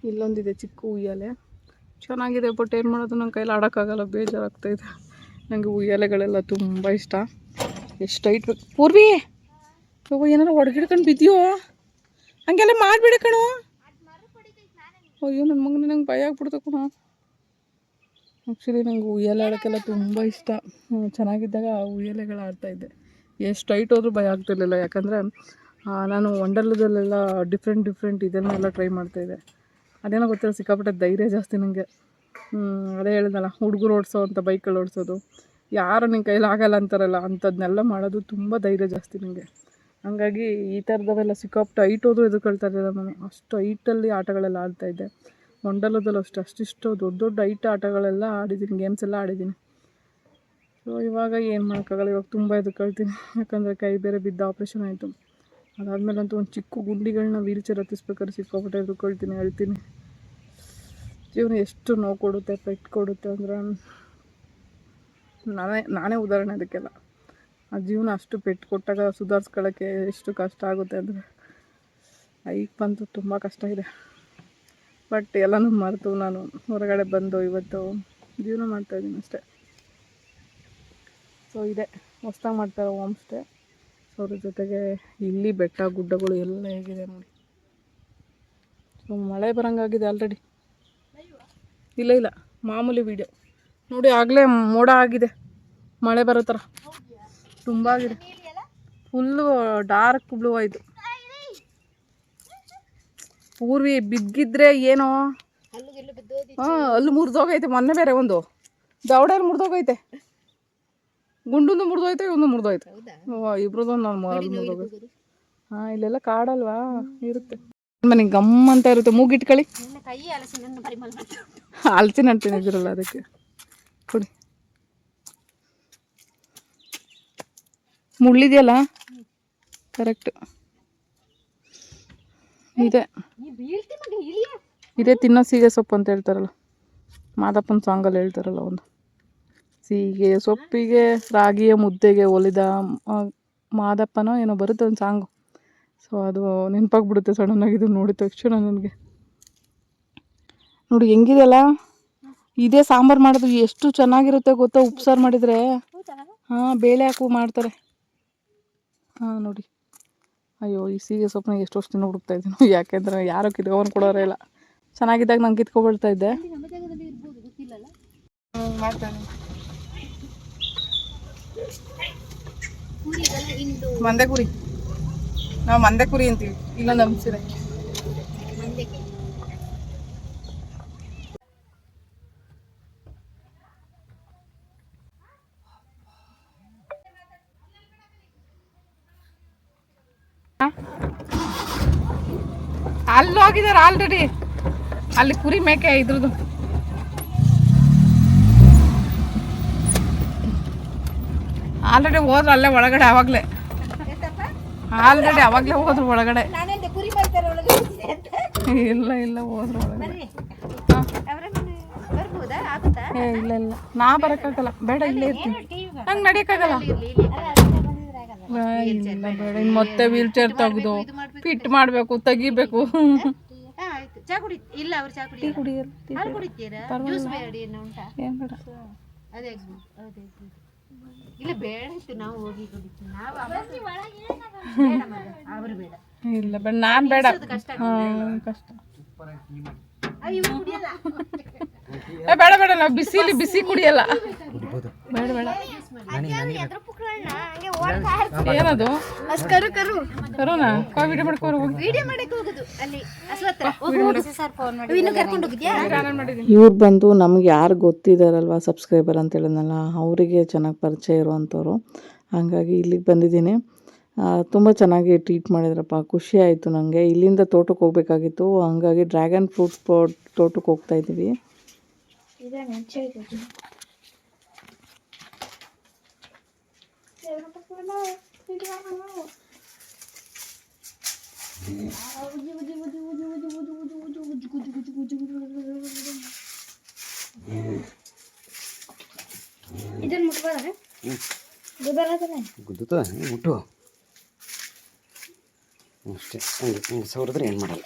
ಇಲ್ಲೊಂದಿದೆ ಚಿಕ್ಕ ಉಯ್ಯಾಲೆ, ಚೆನ್ನಾಗಿದೆ. ಬಟ್ ಏನು ಮಾಡೋದು, ನನ್ನ ಕೈಲಿ ಆಡೋಕ್ಕಾಗಲ್ಲ, ಬೇಜಾರಾಗ್ತಾಯಿದೆ. ನನಗೆ ಉಯ್ಯಾಲೆಗಳೆಲ್ಲ ತುಂಬ ಇಷ್ಟ. ಎಷ್ಟು ಹೈಟ್ ಬೇಕು ಪೂರ್ವಿ, ಏನಾರು ಹೊಡ್ಗಿಡ್ಕೊಂಡು ಬಿದ್ದೀಯೋ, ಹಂಗೆಲ್ಲ ಮಾಡಿಬಿಡ ಕಣೋ. ಅಯ್ಯೋ ನನ್ನ ಮಗನ, ನಂಗೆ ಭಯ ಆಗ್ಬಿಡ್ತು ಕಣೋ. ಆ್ಯಕ್ಚುಲಿ ನಂಗೆ ಉಯ್ಯಾಲೆ ಆಡೋಕ್ಕೆಲ್ಲ ತುಂಬ ಇಷ್ಟ. ಚೆನ್ನಾಗಿದ್ದಾಗ ಉಯ್ಯಾಲೆಗಳು ಆಡ್ತಾಯಿದ್ದೆ. ಎಷ್ಟು ಹೈಟ್ ಹೋದ್ರೂ ಭಯ ಆಗ್ತಿರ್ಲಿಲ್ಲ, ಯಾಕಂದರೆ ನಾನು ವಂಡರ್ಲದಲ್ಲೆಲ್ಲ ಡಿಫ್ರೆಂಟ್ ಇದನ್ನೆಲ್ಲ ಟ್ರೈ ಮಾಡ್ತಾಯಿದ್ದೆ. ಅದೇನೋ ಗೊತ್ತಿಲ್ಲ, ಸಿಕ್ಕಾಪಟ್ಟೆ ಧೈರ್ಯ ಜಾಸ್ತಿ ನನಗೆ. ಅದೇ ಹೇಳಿದ್ನಲ್ಲ, ಹುಡುಗರು ಓಡಿಸೋ ಅಂತ ಬೈಕ್ಗಳು ಓಡಿಸೋದು, ಯಾರು ನಿನ್ನ ಕೈಲಿ ಆಗಲ್ಲ ಅಂತಾರಲ್ಲ, ಅಂಥದ್ದನ್ನೆಲ್ಲ ಮಾಡೋದು ತುಂಬ ಧೈರ್ಯ ಜಾಸ್ತಿ ನನಗೆ. ಹಂಗಾಗಿ ಈ ಥರದವೆಲ್ಲ ಸಿಕ್ಕಾಪಟ್ಟೆ ಹೈಟ್ ಹೋದ್ರೂ ಎದುರ್ಕೊಳ್ತಾ ಇರಲಿಲ್ಲ ನಾನು. ಅಷ್ಟು ಹೈಟಲ್ಲಿ ಆಟಗಳೆಲ್ಲ ಆಡ್ತಾಯಿದ್ದೆ. ವಂಡರ್ಲದಲ್ಲೂ ಅಷ್ಟಿಷ್ಟು ದೊಡ್ಡ ಹೈಟ್ ಆಟಗಳೆಲ್ಲ ಆಡಿದ್ದೀನಿ, ಗೇಮ್ಸ್ ಎಲ್ಲ ಆಡಿದ್ದೀನಿ. ಸೊ ಇವಾಗ ಏನು ಮಾಡೋಕ್ಕಾಗಲ್ಲ, ಇವಾಗ ತುಂಬ ಎದುರ್ಕೊಳ್ತೀನಿ. ಯಾಕಂದರೆ ಕೈ ಬೇರೆ ಬಿದ್ದ ಆಪ್ರೇಷನ್ ಆಯಿತು. ಅದಾದಮೇಲಂತೂ ಒಂದು ಚಿಕ್ಕ ಗುಂಡಿಗಳನ್ನ ವೀಲ್ಚೇರ್ ಹತ್ತಿಸ್ಬೇಕಾದ್ರೆ ಸಿಕ್ಕಾಪಟ್ಟೆ ಎದುರ್ಕೊಳ್ತೀನಿ, ಹೇಳ್ತೀನಿ. ಜೀವನ ಎಷ್ಟು ನೋವು ಕೊಡುತ್ತೆ, ಪೆಟ್ಟು ಕೊಡುತ್ತೆ ಅಂದರೆ ನಾನೇ ಉದಾಹರಣೆ ಅದಕ್ಕೆಲ್ಲ. ಆ ಜೀವನ ಅಷ್ಟು ಪೆಟ್ಟು ಕೊಟ್ಟಾಗ ಸುಧಾರಿಸ್ಕೊಳ್ಳೋಕ್ಕೆ ಎಷ್ಟು ಕಷ್ಟ ಆಗುತ್ತೆ ಅಂದರೆ, ಈಗ ಬಂತು ತುಂಬ ಕಷ್ಟ ಇದೆ. ಬಟ್ ಎಲ್ಲನೂ ಮರೆತು ನಾನು ಹೊರಗಡೆ ಬಂದು ಇವತ್ತು ಜೀವನ ಮಾಡ್ತಾಯಿದ್ದೀನಿ ಅಷ್ಟೇ. ಸೊ ಇದೆ ಹೊಸ್ದಾಗಿ ಮಾಡ್ತಾರೆ ಹೋಮ್ ಸ್ಟೇ. ಸೊ ಅದ್ರ ಜೊತೆಗೆ ಇಲ್ಲಿ ಬೆಟ್ಟ ಗುಡ್ಡಗಳು ಎಲ್ಲ ಹೇಗಿದೆ ನೋಡಿ. ಸೊ ಮಳೆ ಬರೋಂಗಾಗಿದೆ ಆಲ್ರೆಡಿ. ಇಲ್ಲ ಮಾಮೂಲಿ ವೀಡಿಯೋ ನೋಡಿ. ಆಗಲೇ ಮೋಡ ಆಗಿದೆ, ಮಳೆ ಬರೋ ಥರ ತುಂಬ ಆಗಿದೆ. ಫುಲ್ಲು ಡಾರ್ಕ್ ಬ್ಲೂ ಆಯಿತು. ಪೂರ್ವಿ ಬಿದ್ದಿದ್ರೆ ಏನೋ, ಹಾಂ ಅಲ್ಲಿ ಮುರಿದೋಗೈತೆ. ಮೊನ್ನೆ ಬೇರೆ ಒಂದು ದವಡೆಯಲ್ಲಿ ಮುರಿದೋಗೈತೆ, ಗುಂಡೊಂದು ಮುರಿದೋಯ್ತು, ಒಂದು ಮುರಿದೋಯ್ತು. ಇಬ್ರದೊಂದು ನಾನು ಮುರಿದೋಗೈತೆ. ಹಾಂ, ಇಲ್ಲೆಲ್ಲ ಕಾಡಲ್ವಾ, ಇರುತ್ತೆ. ಮನೆಗೆ ಗಮ್ ಅಂತ ಇರುತ್ತೆ. ಮೂಗಿಟ್ಕೊಳ್ಳಿ, ಹಲಸಿನ ಹಣ್ಣು ತಿಂದಿದ್ರಲ್ಲ ಅದಕ್ಕೆ ಕೊಡಿ. ಮುಳ್ಳಿದೆಯಲ್ಲ, ಕರೆಕ್ಟ್ ಇದೇ ತಿನ್ನೋ ಸೀಗೆ ಸೊಪ್ಪು ಅಂತ ಹೇಳ್ತಾರಲ್ಲ, ಮಾದಪ್ಪನ ಸಾಂಗಲ್ಲಿ ಹೇಳ್ತಾರಲ್ಲ ಒಂದು. ಸೀಗೆ ಸೊಪ್ಪಿಗೆ ರಾಗಿಯ ಮುದ್ದೆಗೆ ಒಲಿದ ಮಾದಪ್ಪನೋ ಏನೋ ಬರುತ್ತೆ ಒಂದು ಸಾಂಗು. ಸೊ ಅದು ನೆನಪಾಗ್ಬಿಡುತ್ತೆ ಸಡನ್ನಾಗಿ ಇದು ನೋಡಿದ ತಕ್ಷಣ ನನಗೆ. ನೋಡಿ ಹೆಂಗಿದೆಯಲ್ಲ, ಇದೇ ಸಾಂಬಾರು ಮಾಡೋದು ಎಷ್ಟು ಚೆನ್ನಾಗಿರುತ್ತೆ ಗೊತ್ತಾ, ಉಪ್ಸಾರು ಮಾಡಿದರೆ. ಹಾಂ, ಬೇಳೆ ಹಾಕು ಮಾಡ್ತಾರೆ. ಹಾಂ ನೋಡಿ, ಅಯ್ಯೋ ಈ ಸೀಗೆ ಸೊಪ್ಪನ್ನ ಎಷ್ಟು ವರ್ಷದಿಂದ ಹುಡುಕ್ತಾ ಇದ್ದೀನಿ, ಯಾಕೆಂದರೆ ಯಾರೋ ಕಿತ್ಕೊಂಡು ಕೊಡೋರೇ ಇಲ್ಲ. ಚೆನ್ನಾಗಿದ್ದಾಗ ನಾನು ಕಿತ್ಕೊಬಿಡ್ತಾ ಇದ್ದೆ. ಮಾಡ್ತಾನೆ ಕುರಿಗೆಲ್ಲ ಹಿಂಡು ಮಂದೆ ಕುರಿ, ನಾವು ಮಂದೆ ಕುರಿ ಅಂತೀವಿ, ಇಲ್ಲ ನಮ್ಮ ಸೀರೆ. ಮಂದೆಗೆ ಅಲ್ಲಿ ಹೋಗಿದ್ದಾರೆ ಆಲ್ರೆಡಿ, ಅಲ್ಲಿ ಕುರಿ ಮೇಕೆ ಇದ್ರದ್ದು. ಆಲ್ರೆಡಿ ಹೋದ್ರು ಅಲ್ಲೇ ಒಳಗಡೆ, ಆವಾಗಲೇ ಹೋದ್ರು ಒಳಗಡೆ. ನಾನೆಂದೆ ಕುರಿ ಬರ್ತಾರೆ ಒಳಗೆ ಇಲ್ಲ ಇಲ್ಲ ಹೋದ್ರು ಒಳಗಡೆ. ಬರ್ಬೋದಾ? ಆಗುತ್ತಾ? ಇಲ್ಲ ಇಲ್ಲ, ನಾ ಬರೋಕ್ಕಾಗಲ್ಲ, ಬೇಡ ಇಲ್ಲೇ ಇರ್ತೀನಿ, ನಂಗೆ ನಡೆಯೋಕ್ಕಾಗಲ್ಲ. ಇಲ್ಲ ಬೇಡ, ಇನ್ನು ಮತ್ತೆ ವೀಲ್ ಚೇರ್ ತೆಗೆದು ಫಿಟ್ ಮಾಡಬೇಕು, ತೆಗಿಬೇಕು. ಆಯ್ತು. ಚಾ ಕುಡಿ ಇಲ್ಲ, ಅವ್ರು ಚಾ ಕುಡಿ ಹಾಲು ಕುಡಿತೀರಾ? ಜ್ಯೂಸ್ ಬೇಡ, ಏನು ಉಂಟಾ? ಏನು ಬೇಡ, ಅದೇ ಇಲ್ಲ ಬೇಡ ಇತ್ತು, ನಾವು ಹೋಗಿ ಕುಡಿತೀವಿ. ನಾವು ಅವರು ಬೇಡ, ಇಲ್ಲ ಬೇಡ, ನಾನು ಬೇಡ. ಹಾಂ ಕಷ್ಟ. ಬೇಡ ಬೇಡ, ನಾವು ಬಿಸಿ ಕುಡಿಯಲ್ಲ. ಬೇಡ ಬೇಡ. ಏನದು? ಕರುನಾ? ವಿಡಿಯೋ ಮಾಡ್ಕೊಂಡು ಇವ್ರು ಬಂದು ನಮ್ಗೆ ಯಾರು ಗೊತ್ತಿದ್ದಾರಲ್ವ ಸಬ್ಸ್ಕ್ರೈಬರ್ ಅಂತ ಹೇಳಿದ್ನಲ್ಲ, ಅವರಿಗೆ ಚೆನ್ನಾಗಿ ಪರಿಚಯ ಇರುವಂಥವ್ರು. ಹಾಗಾಗಿ ಇಲ್ಲಿಗೆ ಬಂದಿದ್ದೀನಿ. ತುಂಬ ಚೆನ್ನಾಗಿ ಟ್ರೀಟ್ ಮಾಡಿದ್ರಪ್ಪ, ಖುಷಿ ಆಯಿತು ನನಗೆ. ಇಲ್ಲಿಂದ ತೋಟಕ್ಕೆ ಹೋಗ್ಬೇಕಾಗಿತ್ತು, ಹಾಗಾಗಿ ಡ್ರ್ಯಾಗನ್ ಫ್ರೂಟ್ ತೋಟಕ್ಕೆ ಹೋಗ್ತಾ ಇದ್ದೀವಿ. ಇದನ್ನು ಮುಟ್ಬೋದ? ಗುದ್ದುತ್ತ ಮುಟ್ಟು ಅಷ್ಟೇ, ಹಂಗೆ ಸವರಿದ್ರೆ ಏನು ಮಾಡಲ್ಲ.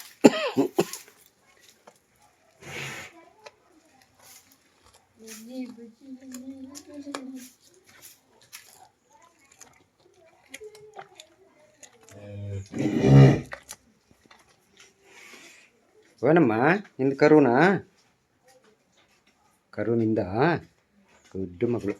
ಏನಮ್ಮ ನಿಂದು ಕರುನಾ? ಕರುನಿಂದ ಗುಡ್ಡು ಮಗಳು.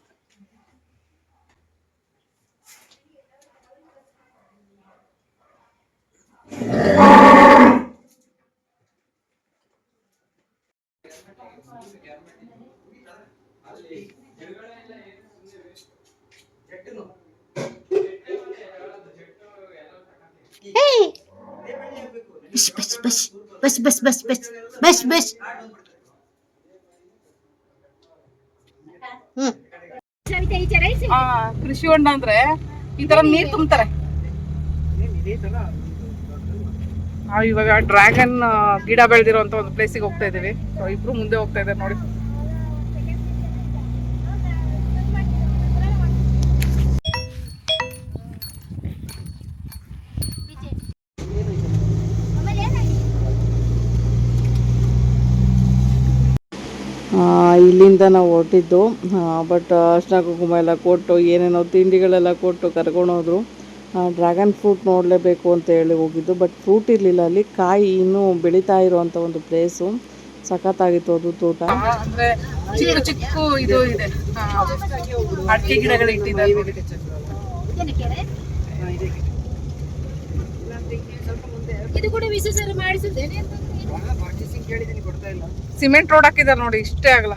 Bus bus bus bus bus bus bus. ಕೃಷಿ ಹೊಂಡ ಅಂದ್ರೆ ಈ ತರ ನೀರ್ ತುಂಬ್ತಾರೆ. ನಾವು ಇವಾಗ ಡ್ರ್ಯಾಗನ್ ಗಿಡ ಬೆಳೆದಿರುವಂತ ಒಂದು ಪ್ಲೇಸಿಗೆ ಹೋಗ್ತಾ ಇದೀವಿ. ಇಬ್ರು ಮುಂದೆ ಹೋಗ್ತಾ ಇದ್ದಾರೆ ನೋಡಿ. ಇಲ್ಲಿಂದ ನಾವು ಹೊರಟಿದ್ದು, ಬಟ್ ಅರ್ಶಿನ ಕುಂಕುಮ ಎಲ್ಲ ಕೊಟ್ಟು ಏನೇನೋ ತಿಂಡಿಗಳೆಲ್ಲ ಕೊಟ್ಟು ಕರ್ಕೊಂಡೋದ್ರು. ಡ್ರ್ಯಾಗನ್ ಫ್ರೂಟ್ ನೋಡಲೇಬೇಕು ಅಂತ ಹೇಳಿ ಹೋಗಿದ್ದು, ಬಟ್ ಫ್ರೂಟ್ ಇರಲಿಲ್ಲ ಅಲ್ಲಿ. ಕಾಯಿ ಇನ್ನೂ ಬೆಳೀತಾ ಇರುವಂಥ ಒಂದು ಪ್ಲೇಸು, ಸಖತ್ತಾಗಿತ್ತು ಅದು ತೋಟ. ಅಂದರೆ ಚಿಕ್ಕ ಚಿಕ್ಕ ಇದು ಇದೆ, ಅಡಿಕೆ ಗಿಡಗಳು ಇಟ್ಟಿದ್ದಾರೆ. ಇದು ಕೂಡ ವಿಶೇಷ ಮಾಡಿಸಿದ್ದೇನೆ. ಸಿಮೆಂಟ್ ರೋಡ್ ಹಾಕಿದ್ದಾರೆ ನೋಡಿ, ಇಷ್ಟೇ ಆಗಲ್ಲ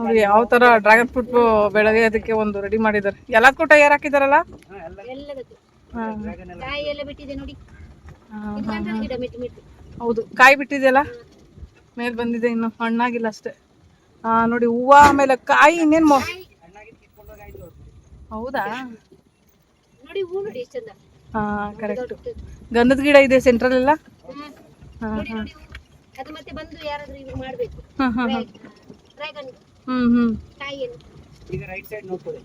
ನೋಡಿ ಯಾವ ತರ ಡ್ರ್ಯಾಗನ್ ಫ್ರೂಟ್ ಬೆಳೆಯೋದಕ್ಕೆ ಒಂದು ರೆಡಿ ಮಾಡಿದ್ದಾರೆ. ಎಲ್ಲದಕ್ಕೂ ಟೈರ್ ಹಾಕಿದಾರಲ್ಲ, ಹೌದು ಕಾಯಿ ಬಿಟ್ಟಿದೆಯಲ್ಲ, ಮೇಲ್ ಬಂದಿದೆ, ಇನ್ನು ಹಣ್ಣಾಗಿಲ್ಲ ಅಷ್ಟೇ. ನೋಡಿ ಹೂವ ಆಮೇಲೆ ಕಾಯಿ ಇನ್ನೇನು. ಹೌದಾ? ಹಾ ಕರೆಕ್ಟ್. ಗಂಧದ ಗಿಡ ಇದೆ ಸೆಂಟ್ರಲ್ ಎಲ್ಲ. ಅದು ಮತ್ತೆ ಬಂದು ಯಾರಾದ್ರೂ ಇದು ಮಾಡಬೇಕು. ಡ್ರ್ಯಾಗನ್ ಕಾಯಿಯನ್ನು ಈಗ ರೈಟ್ ಸೈಡ್ ನೋಡ್ಕೊಳ್ಳಿ.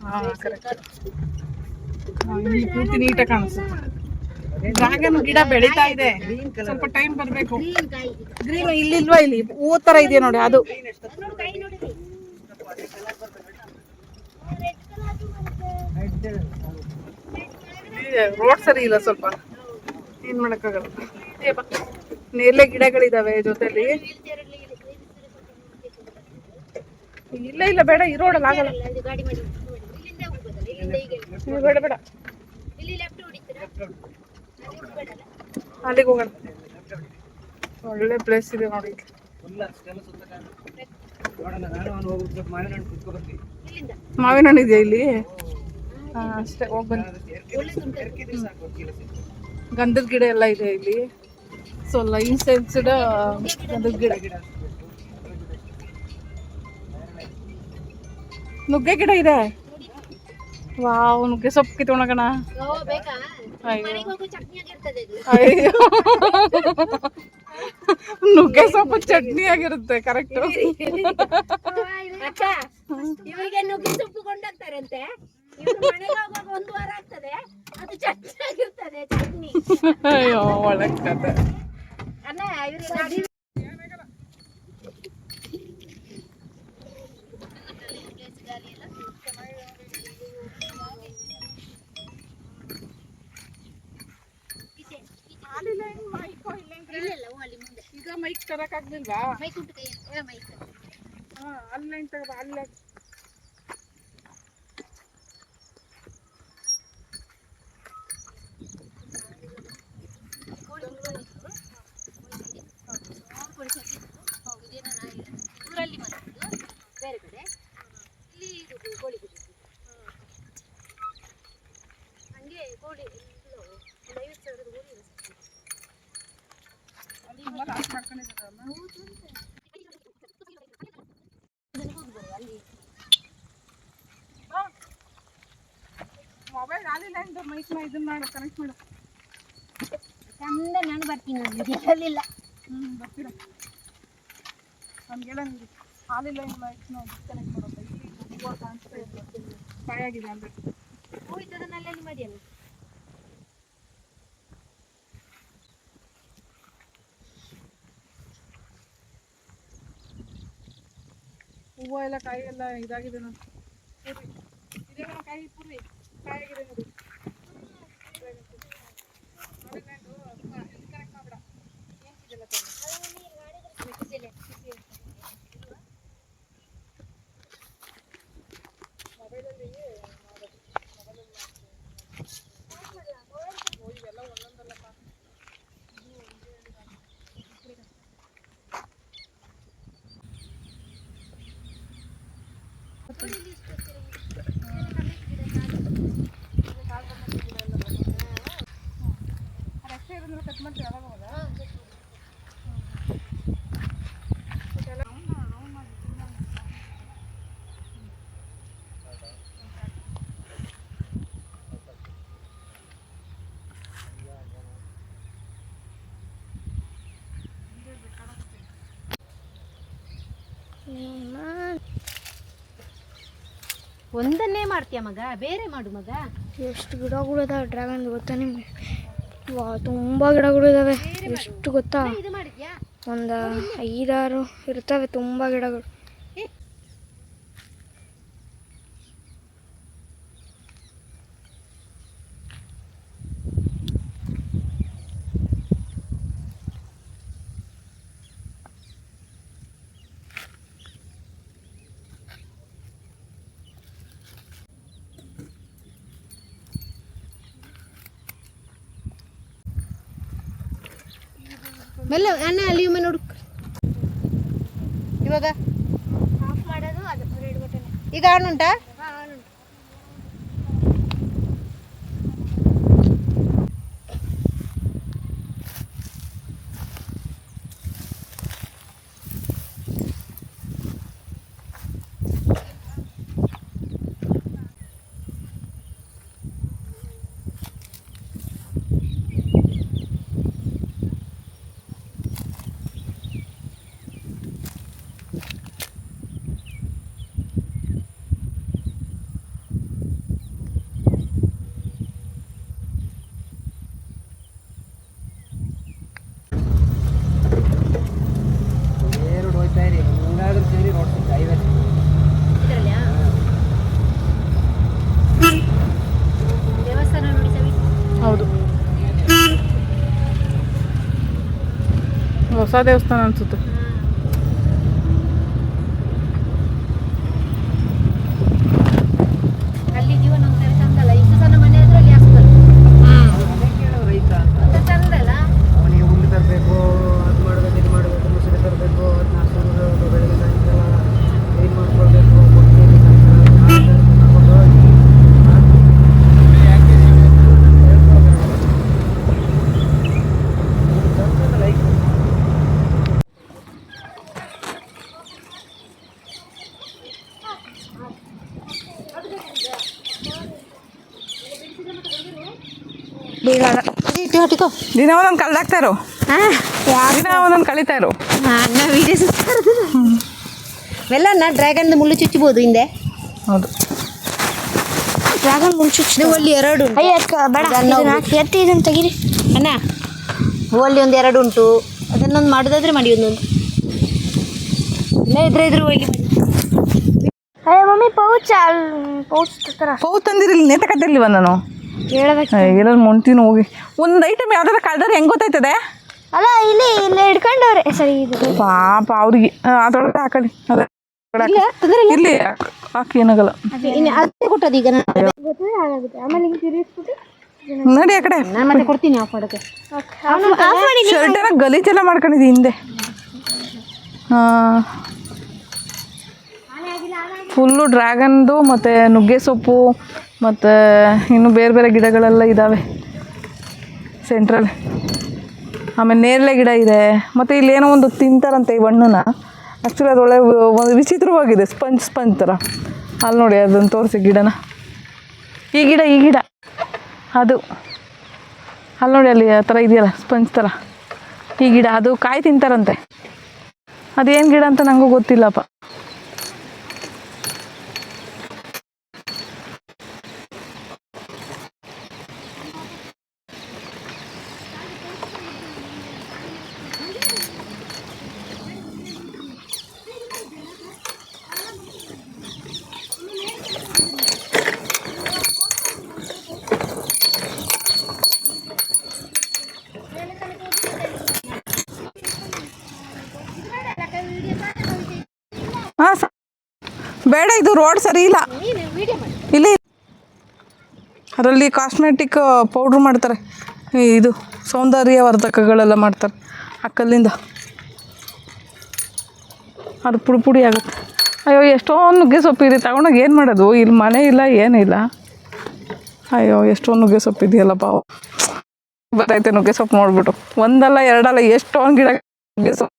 ಹಾ ಕರೆಕ್ಟ್. ಇಲ್ಲಿ ಪೂರ್ತಿ ನೀಟಾಗಿ ಕಾಣಿಸುತ್ತೆ. ಡ್ರ್ಯಾಗನ್ ಗಿಡ ಬೆಳೀತಾ ಇದೆ, ಸ್ವಲ್ಪ ಟೈಮ್ ಬರಬೇಕು. ಗ್ರೀನ್ ಇಲ್ಲಿಲ್ವಾ? ಇಲ್ಲಿ ಹೂ ತರ ಇದೆ ನೋಡಿ, ಅದು ರೋಡ್ ಸರಿ ಇಲ್ಲ, ಸ್ವಲ್ಪ ಏನ್ ಮಾಡಕ್ಕಾಗಲ್ಲ. ನೇರಳೆ ಗಿಡಗಳಿದಾವೆ ಜೊತೆಲಿ. ಇಲ್ಲ ಇಲ್ಲ ಬೇಡ, ಈ ರೋಡಲ್ಲಿ ಆಗಲ್ಲ. ಅದು ಗಾಡಿ ಮಾಡಿ ಇಲ್ಲಿಂದ ಹೋಗ್ಬೋದಲ್ಲ, ಇಲ್ಲಿಂದ ಹೀಗೆ ನೀವು ಬೇಡ ಬೇಡ, ಇಲ್ಲಿ ಲೆಫ್ಟ್ ಹೊಡಿತೀರಾ, ಅಲ್ಲಿ ಹೋಗ್ಬೇಡಲ್ಲ. ಅಲ್ಲಿಗೆ ಹೋಗೋಣ. ಒಳ್ಳೆ ಪ್ಲೇಸ್ ಇದೆ ನೋಡಿ. ಇಲ್ಲಿಂದ ಮಾವಿನ ಹಣ್ಣು ಇದೆಯಾ ಇಲ್ಲಿ? ಹಾಂ ಅಷ್ಟೇ, ಹೋಗಿ ಬನ್ನಿ. ಗಂಧದ ಗಿಡ ಎಲ್ಲ ಇದೆ ಇಲ್ಲಿ. ಸೊ ಲೈಸೆನ್ಸ್ಡ್ ಗಂಧದ ಗಿಡ. ನುಗ್ಗೆ ಗಿಡ ಇದೆ. ವಾವ್, ನುಗ್ಗೆ ಸೊಪ್ಪು ಕಿತ್ಕೊಳಕಣ. ಓ ಬೇಕಾ? ಅಯ್ಯೋ. ಮನೆಗೆ ಹೋಗೋ ಚಟ್ನಿ ಆಗಿರ್ತದೆ ಅದು. ಅಯ್ಯೋ, ನುಗ್ಗೆ ಸೊಪ್ಪು ಚಟ್ನಿ ಆಗಿರುತ್ತೆ. ಕರೆಕ್ಟ್. ಅಕ್ಕ, ಇವರಿಗೆ ನುಗ್ಗೆ ಸೊಪ್ಪು ಕೊಂಡೋಗ್ತಾರಂತೆ. ಇವ್ರು ಮನೆಗೆ ಹೋಗುವಾಗ 1 ವಾರ ಆಗ್ತದೆ, ಅದು ಚಟ್ನಿ ಆಗಿರ್ತದೆ, ಚಟ್ನಿ. ಅಯ್ಯೋ, ಒಳ್ಳೆ ಕತೆ. ಅಣ್ಣ ಇವ್ರಿಗೆ ಈಗ ಮೈಕ್ ತರಕ್ ಆಗ್ಲಿಲ್ವಾ? ಮೈಕ್ ಉಂಟು ಕೈಯಲ್ಲಿ, ಮೈಕ್ ಆನ್ಲೈನ್ ತಗೋ, ಅಲ್ಲೇ. ಊರಲ್ಲಿ ಮಾಡೋದು ಬೇರೆ ಕಡೆ, ಇಲ್ಲಿ ಇದು ಕೋಳಿ ಬಿಟ್ಟು ಹಂಗೆ ಕೋಳಿ 50,000 ಕೋಳಿ ಇದೆ. ಮೊಬೈಲ್ ಆಲಿಲ್ಲ ಅಂದ್ರೆ ಮೈಕ್ನ ಇದನ್ನ ಮಾಡು, ಕನೆಕ್ಟ್ ಮಾಡು. ಚಂದ ನಾನು ಬರ್ತೀನಿ, ಅಲ್ಲಿಲ್ಲ ಬರ್ತೀರಾ? ನಮ್ಗೆಲ್ಲ ನೀವು ಆಲಿಲ್ಲ ಮೈಕ್ನ ಕನೆಕ್ಟ್ ಮಾಡೋದು. ಇಲ್ಲಿ ಕಾಣಿಸ್ತಾ ಇದೆ, ಕಾಯಾಗಿದೆ ಅಂದರೆ ಹೋಯ್ತದನ್ನೆಲ್ಲ ಅಲ್ಲಿ ಮಡಿಯಲ್ಲ. ಹೂವು ಎಲ್ಲ ಕಾಯಿ ಎಲ್ಲ ಇದಾಗಿದೆ ನೋಡಿ. ಪೂರಿ ಇದೇ ಕಾಯಿ, ಪೂರಿ ಕಾಯಾಗಿದೆ ನೋಡಿ. ಕನೆಕ್ಟ್ ಮಾಡಬೇಡ, ಏನಿದೆಲ್ಲ ಮೊಬೈಲಲ್ಲಿ ಇವೆಲ್ಲ ಒಂದೊಂದಲ್ಲಪ್ಪ. ರಕ್ಷೆ ಇರೋದ್ರೆ ಕಟ್ ಮಾಡ್ತೀವಿ ಯಾವಾಗ ಹೋದ? ಒಂದನ್ನೇ ಮಾಡ್ತೀಯ ಮಗ, ಬೇರೆ ಮಾಡು ಮಗ. ಎಷ್ಟು ಗಿಡಗಳು ಇದಾವೆ ಡ್ರ್ಯಾಗನ್ ಗೊತ್ತಾ ನಿಮಗೆ? ವಾ, ತುಂಬ ಗಿಡಗಳು ಇದ್ದಾವೆ. ಎಷ್ಟು ಗೊತ್ತಾ? ಇದು ಮಾಡಿದ್ಯಾ? ಒಂದು 5-6 ಇರ್ತವೆ, ತುಂಬ ಗಿಡಗಳು. ಮೆಲ್ಲ ಅಣ್ಣ, ಅಲ್ಲಿ ಒಮ್ಮೆ ನೋಡು. ಇವಾಗ ಆಫ್ ಮಾಡೋದು ಅದು ರೆಡ್ ಬಟನ್. ಈಗ ಆನ್ ಉಂಟಾ? ದೇವಸ್ಥಾನ ನೋಡಿ ಸವಿ. ಹೌದು, ಹೊಸ ದೇವಸ್ಥಾನ ಅನ್ಸುತ್ತೆ. ಬೀಳಲ್ಲ. ಇಟ್ಟು ಹೊಟ್ಟಿಕೋ. ದಿನ ಒಂದೊಂದು ಕಳ್ದಾಕ್ತಾ ಇರು, ದಿನ ಒಂದೊಂದು ಕಳೀತಾ ಇರು. ನಾ ವೀಡಿಯೋ ಇವೆಲ್ಲ ಡ್ರ್ಯಾಗನ್ ಮುಳ್ಳು ಚುಚ್ಚಬಹುದು ಹಿಂದೆ. ಹೌದು, ಡ್ರ್ಯಾಗನ್ ಮುಳ್ಚುಚ್ಚು ಒಳ್ಳೆ 2 ಉಂಟು. ಅಯ್ಯ ಬೇಡ, ಎತ್ತಿ ಇದನ್ನು ತೆಗೀರಿ ಅಣ್ಣ. ಒಳ್ಳೆ 1 2 ಉಂಟು. ಅದನ್ನೊಂದು ಮಾಡೋದಾದ್ರೆ ಮಾಡಿ ಒಂದೊಂದು. ಇಲ್ಲ ಇದ್ರೆ ಒಳ್ಳೆ ಮಾಡಿ. ಅಯ್ಯ ಮಮ್ಮಿ ಪೌಚ್ ಥರ ಪೌಚ್ ತಂದಿರಲಿ, ನೇತಕತ್ತಿರ್ಲಿವ ನಾನು ಹೇಳ್ಬೇಕು. ಎಲ್ಲರೂ ಮೊಂಟಿನ ಹೋಗಿ ಒಂದು ಐಟಮ್ ಯಾವ್ದಾರ ಕಳ್ದ್ರೆ ಹೆಂಗೆ ಗೊತ್ತಾಯ್ತದೆ? ಅಲ್ಲ ಇಲ್ಲಿ ಹಿಡ್ಕೊಂಡವ್ರೆ. ಸರಿ ಇದು ಪಾಪ ಅವ್ರಿಗೆ ಅದೊಳಗೆ ಹಾಕಳಿ, ಅದೇ ಇಲ್ಲಿ ಹಾಕಿ ಏನಾಗಲ್ಲ. ಅದೇ ಕೊಟ್ಟದ್ದು ಈಗ ಗೊತ್ತಿದ್ರೆ ಆಗುತ್ತೆ. ಆಮೇಲೆ ಹಿಂಗೆ ತಿರುಗಿಸ್ಬಿಟ್ಟು ನೋಡಿ ಆ ಕಡೆ ನಾನು ಮತ್ತೆ ಕೊಡ್ತೀನಿ ಆಫ್ ಮಾಡೋಕ್ಕೆ. ಶರ್ಟ್ ಎಲ್ಲ ಗಲೀಜೆಲ್ಲ ಮಾಡ್ಕೊಂಡಿದ್ದಿ ಹಿಂದೆ. ಫುಲ್ಲು ಡ್ರ್ಯಾಗನ್ದು ಮತ್ತು ನುಗ್ಗೆ ಸೊಪ್ಪು ಮತ್ತು ಇನ್ನು ಬೇರೆ ಬೇರೆ ಗಿಡಗಳೆಲ್ಲ ಇದ್ದಾವೆ ಸೆಂಟ್ರಲ್ಲಿ. ಆಮೇಲೆ ನೇರಳೆ ಗಿಡ ಇದೆ. ಮತ್ತು ಇಲ್ಲೇನೋ ಒಂದು ತಿಂತಾರಂತೆ ಈ ಹಣ್ಣನ್ನ. ಆ್ಯಕ್ಚುಲಿ ಅದೊಳ್ಳೆ ಒಂದು ವಿಚಿತ್ರವಾಗಿದೆ, ಸ್ಪಂಜ್ ಥರ. ಅಲ್ಲಿ ನೋಡಿ ಅದನ್ನು ತೋರಿಸಿ ಗಿಡನ. ಈ ಗಿಡ ಅದು ಅಲ್ಲಿ ನೋಡಿ, ಅಲ್ಲಿ ಆ ಥರ ಇದೆಯಲ್ಲ ಸ್ಪಂಜ್ ಥರ. ಈ ಗಿಡ ಅದು ಕಾಯಿ ತಿಂತಾರಂತೆ. ಅದೇನು ಗಿಡ ಅಂತ ನನಗೂ ಗೊತ್ತಿಲ್ಲಪ್ಪ. ಹಾಂ ಬೇಡ, ಇದು ರೋಡ್ ಸರಿ ಇಲ್ಲ. ಇಲ್ಲಿ ಅದರಲ್ಲಿ ಕಾಸ್ಮೆಟಿಕ್ ಪೌಡ್ರ್ ಮಾಡ್ತಾರೆ, ಇದು ಸೌಂದರ್ಯವರ್ಧಕಗಳೆಲ್ಲ ಮಾಡ್ತಾರೆ. ಆ ಕಲ್ಲಿಂದ ಅದು ಪುಡಿ ಆಗುತ್ತೆ. ಅಯ್ಯೋ ಎಷ್ಟೊಂದು ನುಗ್ಗೆ ಸೊಪ್ಪು ಇದೆ, ತಗೊಂಡೋಗಿ ಏನು ಮಾಡೋದು? ಇಲ್ಲಿ ಮನೆ ಇಲ್ಲ, ಏನಿಲ್ಲ. ಅಯ್ಯೋ ಎಷ್ಟೊಂದು ನುಗ್ಗೆ ಸೊಪ್ಪು ಇದೆಯಲ್ಲಪ್ಪ. ಬರ್ತೈತೆ ನುಗ್ಗೆ ಸೊಪ್ಪು ನೋಡ್ಬಿಟ್ಟು. ಒಂದಲ್ಲ ಎರಡಲ್ಲ, ಎಷ್ಟೊಂದು ಗಿಡ ನುಗ್ಗೆ ಸೊಪ್ಪು.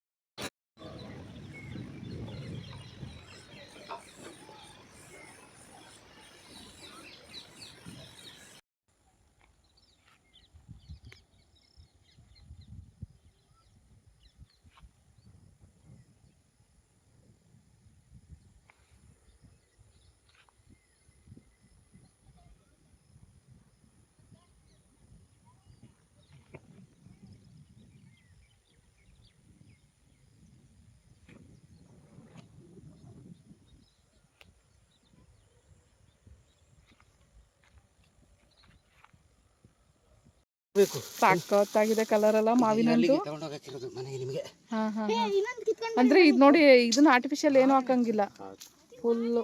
ಸಾಕಾಗಿದೆ ಕಲರ್ ಎಲ್ಲ ಮಾವಿನಂದು. ಹಾಂ ಹಾಂ ಅಂದರೆ ಇದು ನೋಡಿ, ಇದನ್ನ ಆರ್ಟಿಫಿಷಿಯಲ್ ಏನೂ ಹಾಕಂಗಿಲ್ಲ. ಫುಲ್ಲು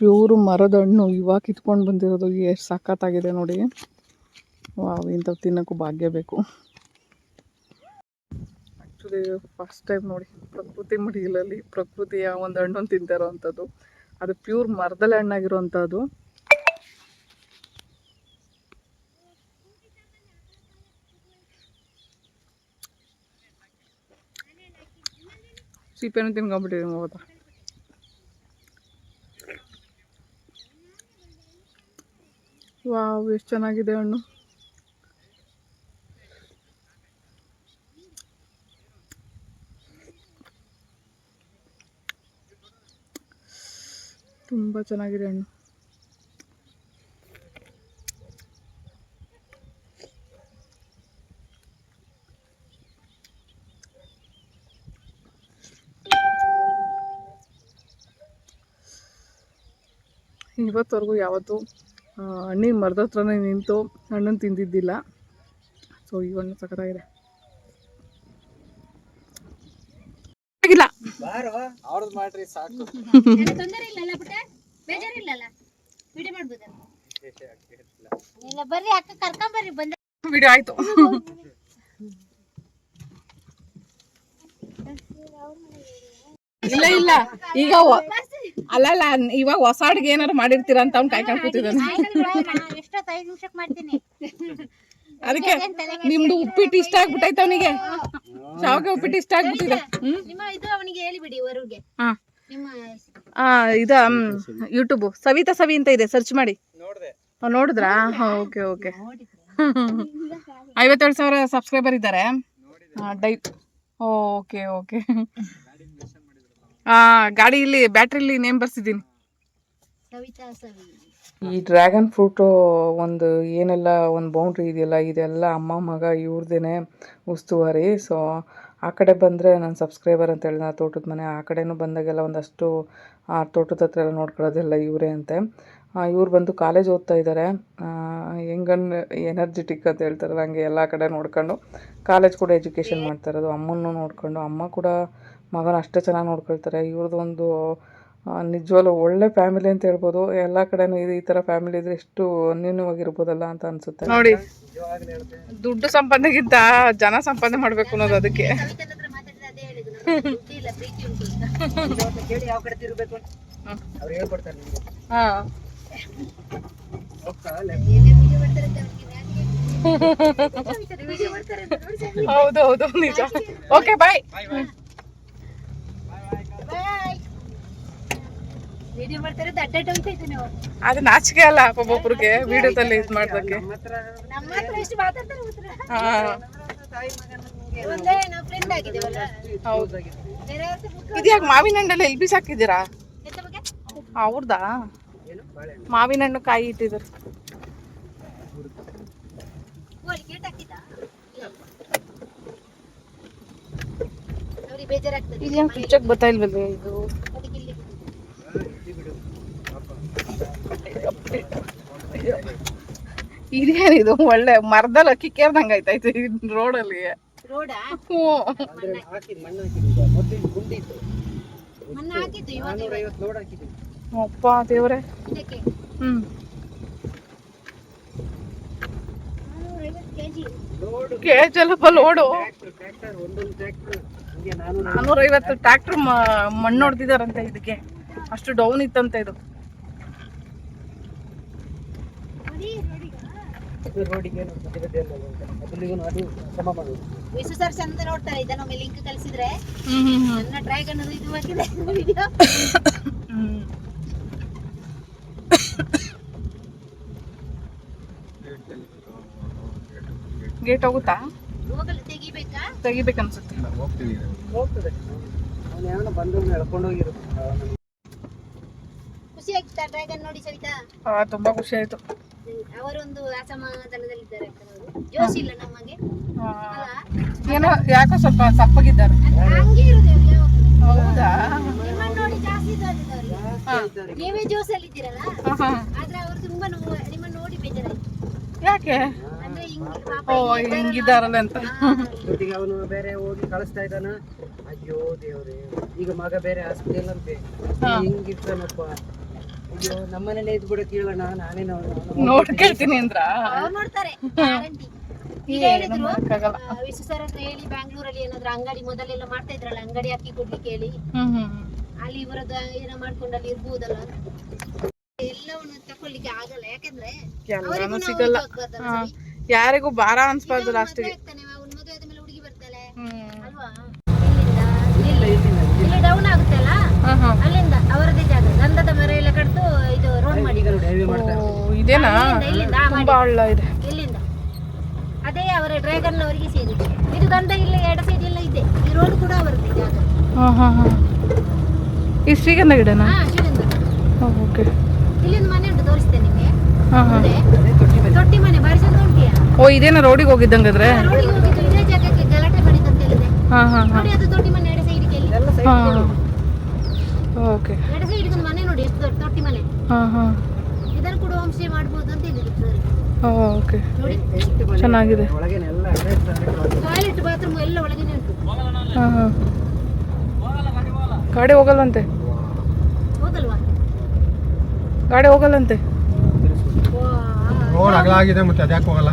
ಪ್ಯೂರು ಮರದ ಹಣ್ಣು ಇವಾಗ ಕಿತ್ಕೊಂಡು ಬಂದಿರೋದು. ಎಷ್ಟು ಸಖತ್ತಾಗಿದೆ ನೋಡಿ. ವಾವ್, ಇಂಥವು ತಿನ್ನೋಕ್ಕೂ ಭಾಗ್ಯ ಬೇಕು. ಆ್ಯಕ್ಚುಲಿ ಫಸ್ಟ್ ಟೈಮ್ ನೋಡಿ ಪ್ರಕೃತಿ ಮಡಿಲಲ್ಲಿ ಪ್ರಕೃತಿಯ ಒಂದು ಹಣ್ಣನ್ನು ತಿಂತಾರೋ ಅಂಥದ್ದು. ಅದು ಪ್ಯೂರ್ ಮರದಲ್ಲೇ ಹಣ್ಣಾಗಿರೋವಂಥದ್ದು. ಸೀಪೆನೂ ತಿನ್ಕೊಂಬಿಟ್ಟಿದ್ದೀನಿ ಹೋದ. ವಾವ್, ಎಷ್ಟು ಚೆನ್ನಾಗಿದೆ ಹಣ್ಣು. ತುಂಬ ಚೆನ್ನಾಗಿದೆ ಹಣ್ಣು. ಇವತ್ತವರೆಗೂ ಯಾವತ್ತೂ ಹಣ್ಣಿನ ಮರದ ಹತ್ರನೇ ನಿಂತು ಹಣ್ಣನ್ನು ತಿಂದಿದ್ದಿಲ್ಲ. ಸೊ ಈ ಹಣ್ಣು ಸಖತ್ತಾಗಿದೆ. ಬರ್ರಿ ಅಕ್ಕ ಕರ್ಕೊಂಬರ್ರಿ. ಬಂದ ವಿಡಿಯೋ ಆಯ್ತು. ಇಲ್ಲ ಈಗ ಅಲ್ಲಲ್ಲ, ಇವಾಗ ಹೊಸ ಅಡ್ಗೆ ಏನಾರು ಮಾಡಿರ್ತೀರ ಅಂತ ಅವ್ನು ಕಾಯ್ಕೊಂಡು ಕೂತಿದ್ದಾನೆ. ಎಷ್ಟೊತ್ತು 5 ನಿಮಿಷಕ್ಕೆ ಮಾಡ್ತೀನಿ. ಅದಕ್ಕೆ ನಿಮ್ದು ಉಪ್ಪಿಟ್ಟು ಇಷ್ಟ ಆಗ್ಬಿಟ್ಟೈತೆ ಅವನಿಗೆ. ಶಾವಿಗೆ ಉಪ್ಪಿಟ್ಟು ಇಷ್ಟ ಆಗ್ಬಿಟ್ಟಿದೆ. ನಿಮ್ಮ ಇದು ಅವನಿಗೆ ಹೇಳಿಬಿಡಿ ಹೊರಗೆ. ನಿಮ್ಮ ಇದ ಯೂಟ್ಯೂಬ್ ಸವಿತಾ ಸವಿ ಅಂತ ಇದೆ, ಸರ್ಚ್ ಮಾಡಿ. ನೋಡಿದ್ರಾ? Okay okay. 57,000 ಸಬ್ಸ್ಕ್ರೈಬರ್ ಇದ್ದಾರೆ ಓಕೆ ಓಕೆ. ಗಾಡಿಯಲ್ಲಿ ಬ್ಯಾಟ್ರಿಲಿ ನೇಮ್ ಬರ್ಸಿದ್ದೀನಿ. ಈ ಡ್ರ್ಯಾಗನ್ ಫ್ರೂಟು ಒಂದು ಏನೆಲ್ಲ ಒಂದು ಬೌಂಡ್ರಿ ಇದೆಯಲ್ಲ, ಇದೆಲ್ಲ ಅಮ್ಮ ಮಗ ಇವ್ರದ್ದೇನೆ ಉಸ್ತುವಾರಿ. ಸೊ ಆ ಕಡೆ ಬಂದರೆ ನನ್ನ ಸಬ್ಸ್ಕ್ರೈಬರ್ ಅಂತ ಹೇಳಿದ ತೋಟದ ಮನೆ, ಆ ಕಡೆನೂ ಬಂದಾಗೆಲ್ಲ ಒಂದಷ್ಟು ಆ ತೋಟದ ಹತ್ರ ಎಲ್ಲ ನೋಡ್ಕೊಳ್ಳೋದೆಲ್ಲ ಇವರೇ ಅಂತೆ. ಇವ್ರು ಬಂದು ಕಾಲೇಜ್ ಓದ್ತಾ ಇದ್ದಾರೆ. ಎನರ್ಜೆಟಿಕ್ ಅಂತ ಹೇಳ್ತಾರಲ್ಲ ಹಂಗೆ ಎಲ್ಲ ಕಡೆ ನೋಡ್ಕೊಂಡು ಕಾಲೇಜ್ ಕೂಡ ಎಜುಕೇಷನ್ ಮಾಡ್ತಾ ಇರೋದು. ಅಮ್ಮನೂ ನೋಡ್ಕೊಂಡು, ಅಮ್ಮ ಕೂಡ ಮಗನ ಅಷ್ಟೇ ಚೆನ್ನಾಗಿ ನೋಡ್ಕೊಳ್ತಾರೆ. ಇವ್ರದ್ದು ಒಂದು ನಿಜವಾಗ್ಲೂ ಒಳ್ಳೆ ಫ್ಯಾಮಿಲಿ ಅಂತ ಹೇಳ್ಬೋದು. ಎಲ್ಲ ಕಡೆನೂ ಈ ಥರ ಫ್ಯಾಮಿಲಿ ಇದ್ರೆ ಎಷ್ಟು ಅನ್ಯೂನ್ಯವಾಗಿರ್ಬೋದಲ್ಲ ಅಂತ ಅನ್ಸುತ್ತೆ. ನೋಡಿ, ದುಡ್ಡು ಸಂಪಾದನೆಗಿಂತ ಜನ ಸಂಪಾದನೆ ಮಾಡ್ಬೇಕು ಅನ್ನೋದು ಅದಕ್ಕೆ. ಹೌದೌದು ನಿಜ. Okay bye. ಅದು ನಾಚಿಕೆ ಅಲ್ಲ ಒಬ್ಬೊಬ್ರಿಗೆ ವಿಡಿಯೋದಲ್ಲಿ ಇದು ಮಾಡೋದಕ್ಕೆ. ಹೌದು. ಇದ್ಯಾಕೆ ಮಾವಿನ ಹಣ್ಣೆಲ್ಲ ಎಲ್ಲಿ ಬೀಸಾಕಿದ್ದೀರಾ? ಅವ್ರದಾ? ಮಾವಿನ ಹಣ್ಣು ಕಾಯಿ ಇಟ್ಟಿದ್ರು. ಇದೇನು ಫ್ರಿಜ್ಜಾಗ ಬರ್ತಾ ಇಲ್ವಲ್ಲ ಇದು? ಇದೇನಿದು ಒಳ್ಳೆ ಮರದಲ್ಲಿ ಅಕ್ಕಿ ಕೇರ್ದಂಗ ಆಯ್ತಾಯ್ತು ರೋಡಲ್ಲಿ. ಅಪ್ಪ ದೇವ್ರೆ. ಕೇಜಲ್ಲಪ್ಪ ಲೋಡು. 450 ಟ್ರ್ಯಾಕ್ಟರ್ ಮಣ್ಣು ಹೊಡೆದಿದಾರಂತೆ ಇದಕ್ಕೆ. ಅಷ್ಟು ಡೌನ್ ಇತ್ತಂತೆ ಇದು. ಚಂದ ನೋಡ್ತಾರೆ ಇದನ್ನೊಮ್ಮೆ ಲಿಂಕ್ ಕಳಿಸಿದ್ರೆ. ನನ್ನ ಡ್ರ್ಯಾಗನ್ ಇದು ಹಾಕಿದೆ ವಿಡಿಯೋ. ಗೇಟ್ ಹೋಗುತ್ತಾ? ಹೋಗಲ್ಲ, ತೆಗಿಬೇಕಾ? ತೆಗಿಬೇಕನ್ಸುತ್ತೆ. ಖುಷಿ ಆಗ್ತಾ ಡ್ರ್ಯಾಗನ್ ನೋಡಿ ಸವಿತಾ? ತುಂಬಾ ಖುಷಿ ಆಯ್ತು. ಅವರೊಂದು ಅಸಮಾಧಾನದಲ್ಲಿದ್ದಾರೆ. ಜೋಶ್ ಇಲ್ಲ ನಮಗೆ. ಏನೋ ಯಾಕೋ ಸ್ವಲ್ಪ ಸಪ್ಪಗಿದ್ದಾರೆ. ಹಂಗೆ ಇರುದು ಹೌದಾ? ನಿಮ್ಮನ್ನ ನೋಡಿ ಜಾಸ್ತಿ ಇದ್ದಾರೆ. ನೀವೇ ಜೋಶ್ ಅಲ್ಲಿ ಇದ್ದೀರಲ್ಲ, ಆದ್ರೆ ಅವರು ತುಂಬಾ ನಿಮ್ಮನ್ನ ನೋಡಿ ಬೇಜಾರಾಯ್ತು. ಯಾಕೆ? ಅಂದ್ರೆ ಹಿಂಗಿದ್ದಾರಲ್ಲ ಅಂತ. ಜೊತೆಗೆ ಅವನು ಬೇರೆ ಹೋಗಿ ಕಳಿಸ್ತಾ ಇದ್ದಾನ. ಅಯ್ಯೋ ದೇವ್ರೆ, ಈಗ ಮಗ ಬೇರೆ ಹಾಸ್ಪಿಟಲ್ ಅಂತೆ. ಹಿಂಗಿರ್ತಾನಪ್ಪ. ಅಯ್ಯೋ ನಮ್ಮನೇಲೆ ಇದ್ ಬಿಡ ಕೇಳೋಣ. ನಾನೇ ನೋಡ್ಕೊಳ್ತೀನಿ ಅಂದ್ರ ಅವ್ರು ನೋಡ್ತಾರೆ ಗ್ಯಾರಂಟಿ. ಈಗ ಹೇಳಿದ್ರು ವಿಶ್ವ ಸರ್ ಹತ್ರ ಹೇಳಿ ಬ್ಯಾಂಗ್ಳೂರಲ್ಲಿ ಏನಾದ್ರು ಅಂಗಡಿ ಮೊದಲೆಲ್ಲ ಮಾಡ್ತಾ ಇದ್ರಲ್ಲ, ಅಂಗಡಿ ಹಾಕಿ ಕೊಡ್ಲಿಕ್ಕೆ ಹೇಳಿ ಅಲ್ಲಿ ಇವರದ್ದು ಏನೋ ಮಾಡ್ಕೊಂಡು ಅಲ್ಲಿ ಇರ್ಬೋದಲ್ಲ. ಎಲ್ಲವನ್ನು ತಕೊಳ್ಳಿಕ್ಕೆ ಆಗಲ್ಲ, ಯಾಕಂದ್ರೆ ಸಿಗಲ್ಲ. ಯಾರಿಗೂ ಭಾರ ಅನ್ಸ್ಬಾರ್ದು ಲಾಸ್ಟಿಗೆ. ಮದುವೆ ಆದ ಮೇಲೆ ಹುಡುಗಿ ಬರ್ತಾಳೆ ಅಲ್ವಾ? ಇಲ್ಲಿ ಡೌನ್ ಆಗುತ್ತಲ್ಲ, ಅಲ್ಲಿಂದ ಅವರದೇ ಜಾಗ ಗಂಧದ ಮರ ಎಲ್ಲ ಕಡ್ದು ಇದು ರೋಡ್ ಮಾಡಿ. ಇದೇನಾ? ತುಂಬಾ ಹಳ್ಳ ಇದೆ. ಇಲ್ಲಿಂದ ಅದೇ ಅವರ ಡ್ರ್ಯಾಗನ್ ಅವರಿಗೆ ಸೇರಿದೆ. ಇದು ಗಂಧ ಇಲ್ಲ, ಎಡ ಸೈಡ್ ಎಲ್ಲ ಇದೆ. ಈ ರೋಡ್ ಕೂಡ ಅವರದೇ ಜಾಗ. ಈ ಶ್ರೀಗಂಧ ಗಿಡನಾ? ಶ್ರೀಗಂಧ. ಓಕೆ. ಇಲ್ಲಿಂದ ಮನೆ ಉಂಟು, ತೋರಿಸ್ತೇನೆ ನಿಮಗೆ. ತೊಟ್ಟಿ ಮನೆ ಬಾರಿ ಚಂದ ಉಂಟಿಯಾ? ಇದೇನಾ ರೋಡಿಗೆ ಹೋಗಿದ್ದಂಗಾದ್ರೆ? ರೋಡಿಗೆ ಹೋಗಿದ್ದು ಇದೇ ಜಾಗಕ್ಕೆ ಗಲಾಟೆ ಮಾಡಿದ್ದು ಅಂತ ಹೇಳಿದೆ ನೋಡಿ. ಅದು ತೊಟ್ಟಿ ಮನೆ ಎಡ ಸೈಡ್ಗೆ. ಓಕೆ. ಎಡ ಸೈಡ್ಗೆ ಒಂದು ಮನೆ ನೋಡಿ, ಎಷ್ಟು ದೊಡ್ಡ ತೊಟ್ಟಿ ಮನೆ. ಇದನ್ನು ಕೂಡ ಹೋಮ್ ಸ್ಟೇ ಮಾಡ್ಬೋದು ಅಂತ ಹೇಳಿದ್ರು. ಓಕೆ, ಚೆನ್ನಾಗಿದೆ. ಟಾಯ್ಲೆಟ್ ಬಾತ್ರೂಮ್ ಎಲ್ಲ ಒಳಗೇನೆ ಉಂಟು. ಗಾಡಿ ಹೋಗಲ್ಲಂತೆ. ಹೋಗಲ್ವಾ? ಗಾಡಿ ಹೋಗಲ್ಲಂತೆ. ರೋಡ್ ಅಗಲ ಆಗಿದೆ, ಮತ್ತೆ ಅದ್ಯಾಕೆ ಹೋಗಲ್ಲ?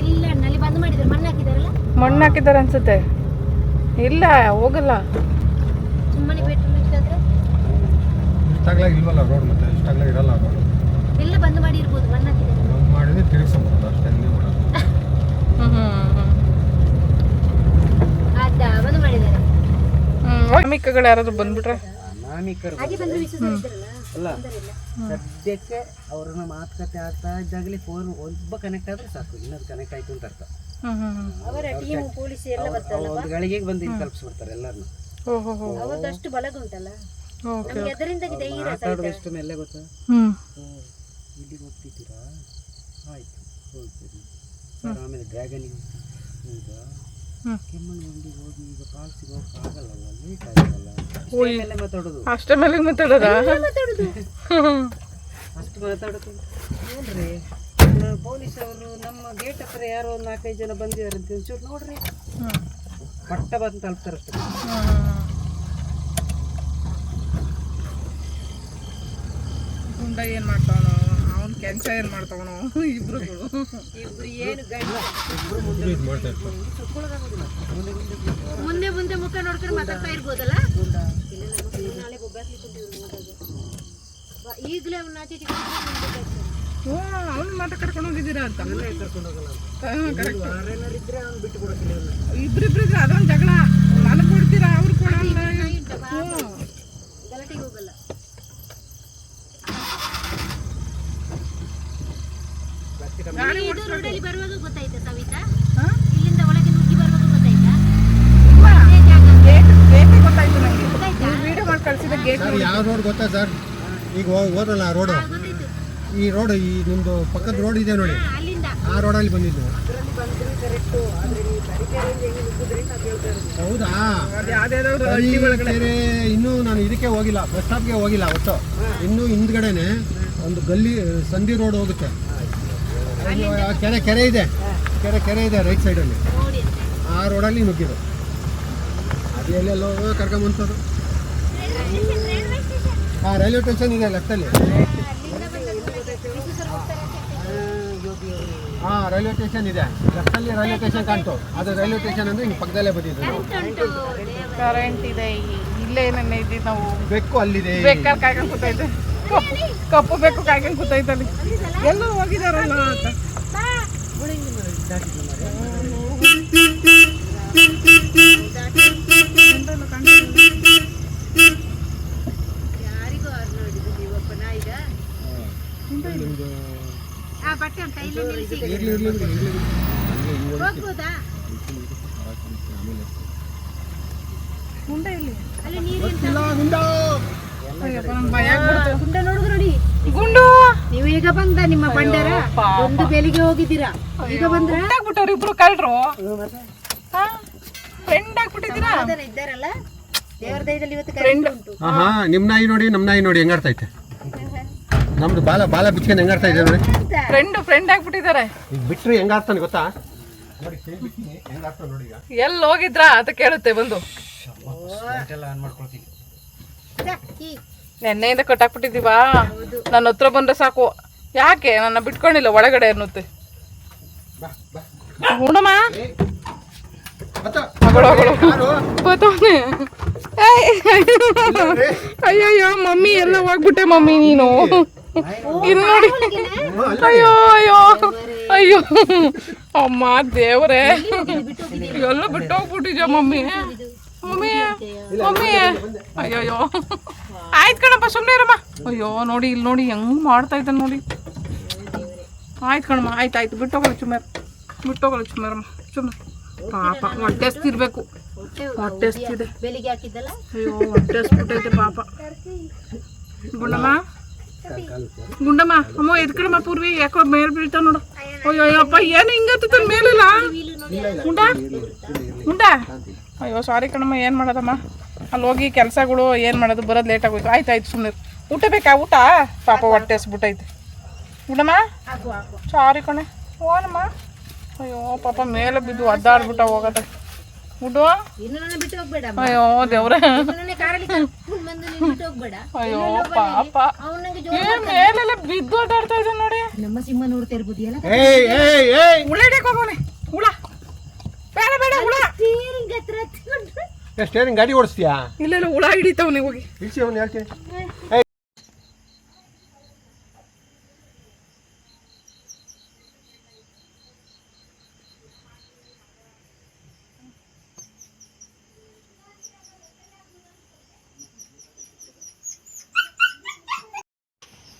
ಇಲ್ಲ, ನಲ್ಲಿ ಬಂದ್ ಮಾಡಿದ್ರು. ಮಣ್ಣು ಹಾಕಿದಾರಲ್ಲ? ಮಣ್ಣು ಹಾಕಿದ್ದಾರೆ ಅನ್ಸುತ್ತೆ. ಇಲ್ಲ, ಹೋಗಲ್ಲ. ಸುಮ್ಮನೆ ಪೆಟ್ರೋಲ್ ಇಷ್ಟಾದ್ರೆ ಇಷ್ಟಾಗ್ಲಾಗ ಇಲ್ವಲ್ಲ ರೋಡ್, ಮತ್ತೆ ಇಷ್ಟಾಗ್ಲಾಗ ಇರಲ್ಲ ರೋಡ್. ಎಲ್ಲ ಬಂದ್ ಮಾಡಿ ಇರ್ಬೋದು, ಮಣ್ಣು ಹಾಕಿದ್ದಾರೆ. ಬಂದ್ ಮಾಡಿದ್ರೆ ತಿರುಗಿಸಬಹುದು ಅಷ್ಟೇ, ಹಂಗೆ ಮಾಡೋದು. ಅದ ಬಂದ್ ಮಾಡಿದ್ದಾರೆ. ಮಿಕ್ಕಗಳು ಯಾರಾದ್ರೂ ಬಂದ್ಬಿಟ್ರೆ ನಾಮಿಕರು ಹಾಗೆ ಬಂದ್ರೆ ವಿಶ್ವಾಸ ಇದ್ದಾರಲ್ಲ. ಅಲ್ಲ ಸದ್ಯಕ್ಕೆ ಅವ್ರನ್ನ ಮಾತುಕತೆ ಆಗ್ತಾ ಇದ್ದಾಗಲೇ ಫೋನ್ ಒಬ್ಬ ಕನೆಕ್ಟ್ ಆದ್ರೆ ಸಾಕು, ಇನ್ನೊಂದು ಕನೆಕ್ಟ್ ಆಯ್ತು ಅಂತ ಅರ್ಥ. ಅವರ ಟೀಮ್ ಪೊಲೀಸ್ ಎಲ್ಲ ಬರ್ತಾರಲ್ಲ, ಒಂದು ಗಳಿಗೆ ಬಂದು ಇಲ್ಲಿ ತಲುಪಿಸ್ಬಿಡ್ತಾರೆ ಎಲ್ಲರನ್ನು. ಅವರದ್ದು ಅಷ್ಟು ಬಲಗುಂಟಲ್ಲ, ನಮ್ಗೆ ಅದರಿಂದಾಗಿ ಧೈರ್ಯ ಮಾತಾಡೋದು ಎಷ್ಟು ಮೇಲೆ ಗೊತ್ತಾ? ಇಲ್ಲಿಗೆ ಹೋಗ್ತಿದ್ದೀರಾ, ಆಯ್ತು ಹೋಗ್ತೀರಿ ಸರ್. ಆಮೇಲೆ ಡ್ರ್ಯಾಗನಿಗೆ ಈಗ ಕೆಮ್ಮಣ್ಣುಗುಂಡಿಗೆ ಹೋಗಿ ಈಗ ಪಾಲ್ಸಿಗೆ ಹೋಗಕ್ಕಾಗಲ್ಲ, ಲೇಟ್ ಆಗಲ್ಲ. ಮೇಲೆ ಮಾತಾಡೋದು, ಅಷ್ಟೇ ಮೇಲೆ ಮಾತಾಡೋದ? ಅಷ್ಟು ಮಾತಾಡೋದು ನೋಡ್ರಿ. ಪೊಲೀಸ್ ಅವರು ನಮ್ಮ ಗೇಟ್ ಹತ್ರ ಯಾರೋ ಒಂದು 4-5 ಜನ ಬಂದಿದ್ದಾರೆ ಅಂತ ಒಂಚೂರು ನೋಡ್ರಿ, ಪಟ್ಟ ಬಂದು ತಲುಪ್ತಾರೆ ಅಷ್ಟೇ. ಗುಂಡ ಏನು ಮಾಡ್ತಾವನು, ಅವನ ಕೆಲಸ ಏನು ಮಾಡ್ತಾವನು, ಇಬ್ರು ಏನು ಮುಂದೆ ಮುಂದೆ ಮುಖ ನೋಡ್ಕೊಂಡು ಮಾತಾಡ್ತಾ ಇರ್ಬೋದಲ್ಲ. ನಾಳೆ ಈಗಲೇ ಅವ್ನ ಆಚೆ ಅವ್ನು ಮಾತ್ರ ಕರ್ಕೊಂಡು ಹೋಗಿದ್ದೀರಾ ಅಂತ ಕರ್ಕೊಂಡು ಹೋಗಲ್ಲ ಇದ್ರೆ ಅವ್ನು ಬಿಟ್ಟು ಕೊಡೋದಿಲ್ಲ. ಇಬ್ರಿಬ್ರು ಇದ್ರೆ ಅದೊಂದು ಜಗಳ, ನನಗೆ ಕೊಡ್ತೀರಾ ಅವ್ರು ಕೊಡಲ್ಲ. ಗಲಾಟೆಗೆ ಹೋಗಲ್ಲ. ಇದು ರೋಡಲ್ಲಿ ಬರುವಾಗ ಗೊತ್ತಾಯ್ತಾ ಸವಿತಾ? ಇಲ್ಲಿಂದ ಒಳಗೆ ನುಗ್ಗಿ ಬರುವಾಗ ಗೊತ್ತಾಯ್ತಾ? ಗೇಟ್ ಗೊತ್ತಾಯ್ತು ನನಗೆ, ವಿಡಿಯೋ ಮಾಡಿ ಕಳಿಸಿದ ಗೇಟ್. ಯಾವ ರೋಡ್ ಗೊತ್ತಾ ಸರ್? ಈಗ ಹೋದಲ್ಲ ಆ ರೋಡು, ಈ ರೋಡ್ ಈ ನಿಮ್ದು ಪಕ್ಕದ ರೋಡ್ ಇದೆ ನೋಡಿ, ಅಲ್ಲಿಂದ ಆ ರೋಡಲ್ಲಿ ಬಂದಿದ್ದು. ಅದರಲ್ಲಿ ಬಂದ್ರೆ ಕರೆಕ್ಟು, ಆದರೆ ನೀವು ತರೀಕೆರೆಯಿಂದ ಹೆಂಗೆ ನುಗ್ಗಿದ್ರಿ ಅಂತ ಕೇಳ್ತಾ ಇರೋದು. ಹೌದಾ? ಯಾವ್ದಾದ್ರು ಕೆರೆ ಇನ್ನೂ ನಾನು ಇದಕ್ಕೆ ಹೋಗಿಲ್ಲ, ಬಸ್ ಸ್ಟಾಪ್ಗೆ ಹೋಗಿಲ್ಲ ಒಟ್ಟು. ಇನ್ನೂ ಹಿಂದ್ಗಡೆನೆ ಒಂದು ಗಲ್ಲಿ ಸಂಧಿ ರೋಡ್ ಹೋಗುತ್ತೆ, ಆ ಕೆರೆ ಇದೆ, ಕೆರೆ ಇದೆ ರೈಟ್ ಸೈಡಲ್ಲಿ, ನೋಡಿ ಅಂತ. ಆ ರೋಡಲ್ಲಿ ನುಗ್ಗಿದ್ದು. ಅದು ಎಲ್ಲೆಲ್ಲೋ ಕರ್ಕೊಂಬಂತದ್ದು. ಹಾಂ, ರೈಲ್ವೆ ಸ್ಟೇಷನ್ ಇದೆ ಲೆಫ್ಟಲ್ಲಿ. ಹಾಂ, ರೈಲ್ವೆ ಸ್ಟೇಷನ್ ಇದೆ ಲೆಫ್ಟಲ್ಲಿ, ರೈಲ್ವೆ ಸ್ಟೇಷನ್ ಕಾಣ್ತು. ಅದು ರೈಲ್ವೆ ಸ್ಟೇಷನ್ ಅಂದರೆ ಹಿಂಗೆ ಪಕ್ಕದಲ್ಲೇ ಬಂದಿದ್ದು. ಕರೆಂಟ್ ಇದೆ, ಇಲ್ಲೇ ಏನೇನು ಇದ್ದಿದ್ದು ನಾವು ಬೆಕ್ಕು ಅಲ್ಲಿದೆ, ಬೇಕಾದ್ರೆ ಕಾಯ್ಕೊಂಡು ಕೂತೈತೆ, ಕಪ್ಪು ಬೆಕ್ಕು ಕಾಯ್ಕೊಂಡು ಕೂತೈತೆ ಅಲ್ಲಿ. ಎಲ್ಲರೂ ಹೋಗಿದಾರಲ್ಲ ಅಂತ. ಯಾರಿಗೂ ಅವ್ರು ನೋಡಿದ್ದು ನೀವಪ್ಪ ನಾಯಿಗ ಆ ಬಟ್ಟೆ ಉಂಟಾ ಇಲ್ಲಿ ನಿಲ್ಲಿಸಿ ಹೋಗ್ಬೋದಾ? ಮುಂದೆ ಇಲ್ಲಿ ಅಲ್ಲಿ ನೀರಿನ ಭಯ ಆಗ್ಬಿಡ್ತು. ಗುಂಡ ನೋಡುದು ನೋಡಿ. ಗುಂಡು ನೀವು ಈಗ ಬಂದ ನಿಮ್ಮ ಬಂಡರ ಒಂದು ಬೆಳಿಗ್ಗೆ ಹೋಗಿದ್ದೀರಾ, ಈಗ ಬಂದ್ರ ಆಗ್ಬಿಟ್ಟವ್ರು ಇಬ್ರು ಕಳ್ರು. ಫ್ರೆಂಡ್ ಆಗ್ಬಿಟ್ಟಿದ್ದೀರಾ? ಅದನ್ನ ಇದ್ದಾರಲ್ಲ, ದೇವರ ದಯದಲ್ಲಿ ಇವತ್ತು ಕರೆಂಟ್ ಉಂಟು. ಹಾಂ, ನಿಮ್ಮ ನಾಯಿ ನೋಡಿ, ನಮ್ಮ ನಾಯಿ ನೋಡಿ ಹೆಂಗಾಡ್ತೈತೆ. ನಮ್ದು ಬಾಲ ಬಿಚ್ಕೊಂಡು ಹೆಂಗಾಡ್ತಾ ಇದೆ ನೋಡಿ. ಫ್ರೆಂಡ್ ಆಗ್ಬಿಟ್ಟಿದ್ದಾರೆ. ಈಗ ಬಿಟ್ಟರೆ ಹೆಂಗಾಡ್ತಾನೆ ಗೊತ್ತಾ? ನೋಡಿ ಹೆಂಗಾಡ್ತಾನೆ ನೋಡಿ. ಈಗ ಎಲ್ಲಿ ಹೋಗಿದ್ರಾ ಅಂತ ಕೇಳುತ್ತೆ ಬಂದು. ಆನ್ ಮಾಡ್ಕೊಳ್ತೀವಿ. ನೆನ್ನೆಯಿಂದ ಕಟ್ಟಾಕ್ಬಿಟ್ಟಿದೀವಾ, ನನ್ನ ಹತ್ರ ಬಂದ್ರೆ ಸಾಕು. ಯಾಕೆ ನನ್ನ ಬಿಟ್ಕೊಂಡಿಲ್ಲ ಒಳಗಡೆ ಅನ್ನುತ್ತೆ. ಹುಣಮ್ಮ ಬತ್ತವನೆ. ಅಯ್ಯಯ್ಯೋ ಮಮ್ಮಿ ಎಲ್ಲ ಹೋಗ್ಬಿಟ್ಟೆ ಮಮ್ಮಿ ನೀನು. ಇದು ನೋಡಿ, ಅಯ್ಯೋ ಅಯ್ಯೋ ಅಯ್ಯೋ ಅಮ್ಮ ದೇವ್ರೆ, ಎಲ್ಲ ಬಿಟ್ಟು ಹೋಗ್ಬಿಟ್ಟಿದ್ಯಾ ಮಮ್ಮಿ. ಮಮ್ಮಿ ಮಮ್ಮಿ ಅಯ್ಯಯ್ಯೋ. ಆಯ್ತು ಕಣಪ್ಪ, ಸುಮ್ಮನೆ ಇರಮ್ಮ. ಅಯ್ಯೋ ನೋಡಿ, ಇಲ್ಲಿ ನೋಡಿ ಹೆಂಗ್ ಮಾಡ್ತಾ ಇದ್ದಾನೆ ನೋಡಿ. ಆಯ್ತು ಕಣಮ್ಮ, ಆಯ್ತು ಬಿಟ್ಟೋಗಲ್ಲ ಚುಮ್ಮಾರಮ್ಮ, ಸುಮ್ಮನೆ. ಪಾಪ ಹೊಟ್ಟೆ ಎಸ್ತಿರ್ಬೇಕು, ಹೊಟ್ಟೆ ಎಸ್ತಿದೆ. ಬೆಳಿಗ್ಗೆ ಹಾಕಿದ್ದಲ್ಲ, ಅಯ್ಯೋ ಹೊಟ್ಟೆ ಎಸ್ಬಿಟ್ಟೈತೆ ಪಾಪ. ಗುಂಡಮ್ಮ ಅಮ್ಮ ಎದ್ಕಡಮ್ಮ ಪೂರ್ವಿ, ಯಾಕೋ ಮೇಲೆ ಬೀಳ್ತಾವ ನೋಡು. ಅಯ್ಯೋ ಅಯ್ಯಪ್ಪ, ಏನು ಹಿಂಗತ್ತ ಮೇಲಿಲ್ಲ ಗುಂಡ. ಅಯ್ಯೋ ಸಾರಿ ಕಣಮ್ಮ, ಏನು ಮಾಡೋದಮ್ಮ, ಅಲ್ಲಿ ಹೋಗಿ ಕೆಲಸಗಳು ಏನು ಮಾಡೋದು, ಬರೋದು ಲೇಟ್ ಆಗೋಯ್ತು. ಆಯ್ತು ಸುಮ್ಮನೆ. ಊಟ ಬೇಕಾ? ಊಟ ಪಾಪ ಹೊಟ್ಟೆ ಎಸ್ಬಿಟ್ಟೈತೆ. ಗುಂಡಮ್ಮ ಸಾರಿ ಕಣೆ, ಓನಮ್ಮ. ಅಯ್ಯೋ ಪಾಪ ಮೇಲೆ ಬಿದ್ದು ಒದ್ದಾಡ್ಬಿಟ್ಟ ಹೋಗತ್ತೆ. ಉಡು ಇನ್ನು ನನ್ನ ಬಿಟ್ಟು ಹೋಗ್ಬೇಡ. ಅಯ್ಯೋ ದೇವ್ರೆ, ಕಾರಲ್ಲಿ ಕರ್ಕೊಂಡು ಬಂದು ನೀನು ಬಿಟ್ಟು ಹೋಗ್ಬೇಡ. ಅಯ್ಯೋ ಪಾಪ, ಅವ್ನು ನಂಗೆ ಮೇಲೆಲ್ಲ ಬಿದ್ದು ಒದ್ದಾಡ್ತಾ ಇದ್ದ ನೋಡಿ. ನಮ್ಮ ಸಿಂಹ ನೋಡ್ತಾ ಇರ್ಬೋದು ಎಲ್ಲ. ಹುಳ ಹಿಡಿಯಕ್ಕೆ ಹೋಗೋನೆ. ಹುಳ ಬೇಡ ಹುಳ. ಸ್ಟೀರಿಂಗ್ ಹತ್ರ ಹತ್ಕೊಂಡು ಸ್ಟೇರಿಂಗ್ ಗಾಡಿ ಓಡಿಸ್ತೀಯಾ? ಇಲ್ಲ ಹುಳ ಹಿಡಿತಾವನೆ ಹೋಗಿ. ಇಳಿಸಿ ಅವ್ನು ಯಾಕೆ?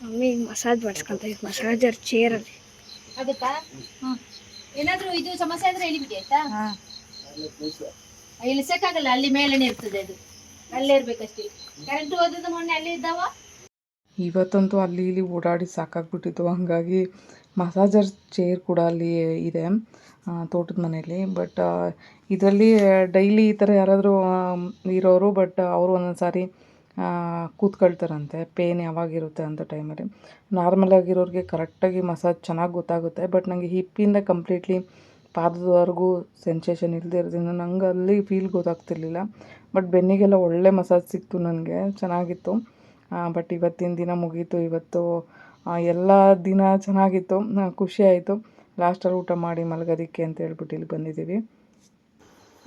ಮಮ್ಮಿ ಮಸಾಜ್ ಮಾಡಿಸ್ಕೊಂತ ಇತ್ತು ಮಸಾಜರ್ ಚೇರಲ್ಲಿ. ಅದಕ್ಕಾ ಏನಾದ್ರೂ ಇದು ಸಮಸ್ಯೆ ಆದ್ರೆ ಹೇಳಿಬಿಡಿ ಆಯ್ತಾ. ಇಳಿಸಕ್ಕಾಗಲ್ಲ, ಅಲ್ಲಿ ಮೇಲೆನೆ ಇರ್ತದೆ ಅದು, ಅಲ್ಲೇ ಇರ್ಬೇಕಷ್ಟೇ. ಕರೆಂಟ್ ಹೋದದ್ದು ಮೊನ್ನೆ ಅಲ್ಲೇ ಇದ್ದಾವ. ಇವತ್ತಂತೂ ಅಲ್ಲಿ ಇಲ್ಲಿ ಓಡಾಡಿ ಸಾಕಾಗ್ಬಿಟ್ಟಿತ್ತು, ಹಾಗಾಗಿ ಮಸಾಜರ್ ಚೇರ್ ಕೂಡ ಅಲ್ಲಿ ಇದೆ ತೋಟದ ಮನೆಯಲ್ಲಿ. ಬಟ್ ಇದರಲ್ಲಿ ಡೈಲಿ ಈ ಥರ ಯಾರಾದರೂ ಇರೋರು, ಬಟ್ ಅವರು ಒಂದೊಂದು ಸಾರಿ ಕೂತ್ಕೊಳ್ತಾರಂತೆ ಪೇನ್ ಯಾವಾಗಿರುತ್ತೆ ಅಂತ ಟೈಮಲ್ಲಿ. ನಾರ್ಮಲಾಗಿರೋರಿಗೆ ಕರೆಕ್ಟಾಗಿ ಮಸಾಜ್ ಚೆನ್ನಾಗಿ ಗೊತ್ತಾಗುತ್ತೆ. ಬಟ್ ನನಗೆ ಹಿಪ್ಪಿಂದ ಕಂಪ್ಲೀಟ್ಲಿ ಪಾದದವರೆಗೂ ಸೆನ್ಸೇಷನ್ ಇಲ್ಲದೆ ಇರೋದ್ರಿಂದ ನಂಗೆ ಅಲ್ಲಿ ಫೀಲ್ ಗೊತ್ತಾಗ್ತಿರ್ಲಿಲ್ಲ. ಬಟ್ ಬೆನ್ನಿಗೆಲ್ಲ ಒಳ್ಳೆ ಮಸಾಜ್ ಸಿಕ್ತು ನನಗೆ, ಚೆನ್ನಾಗಿತ್ತು. ಬಟ್ ಇವತ್ತಿನ ದಿನ ಮುಗೀತು. ಇವತ್ತು ಎಲ್ಲ ದಿನ ಚೆನ್ನಾಗಿತ್ತು, ಖುಷಿ ಆಯಿತು. ಲಾಸ್ಟಲ್ಲಿ ಊಟ ಮಾಡಿ ಮಲಗೋದಕ್ಕೆ ಅಂತ ಹೇಳ್ಬಿಟ್ಟು ಇಲ್ಲಿ ಬಂದಿದ್ದೀವಿ.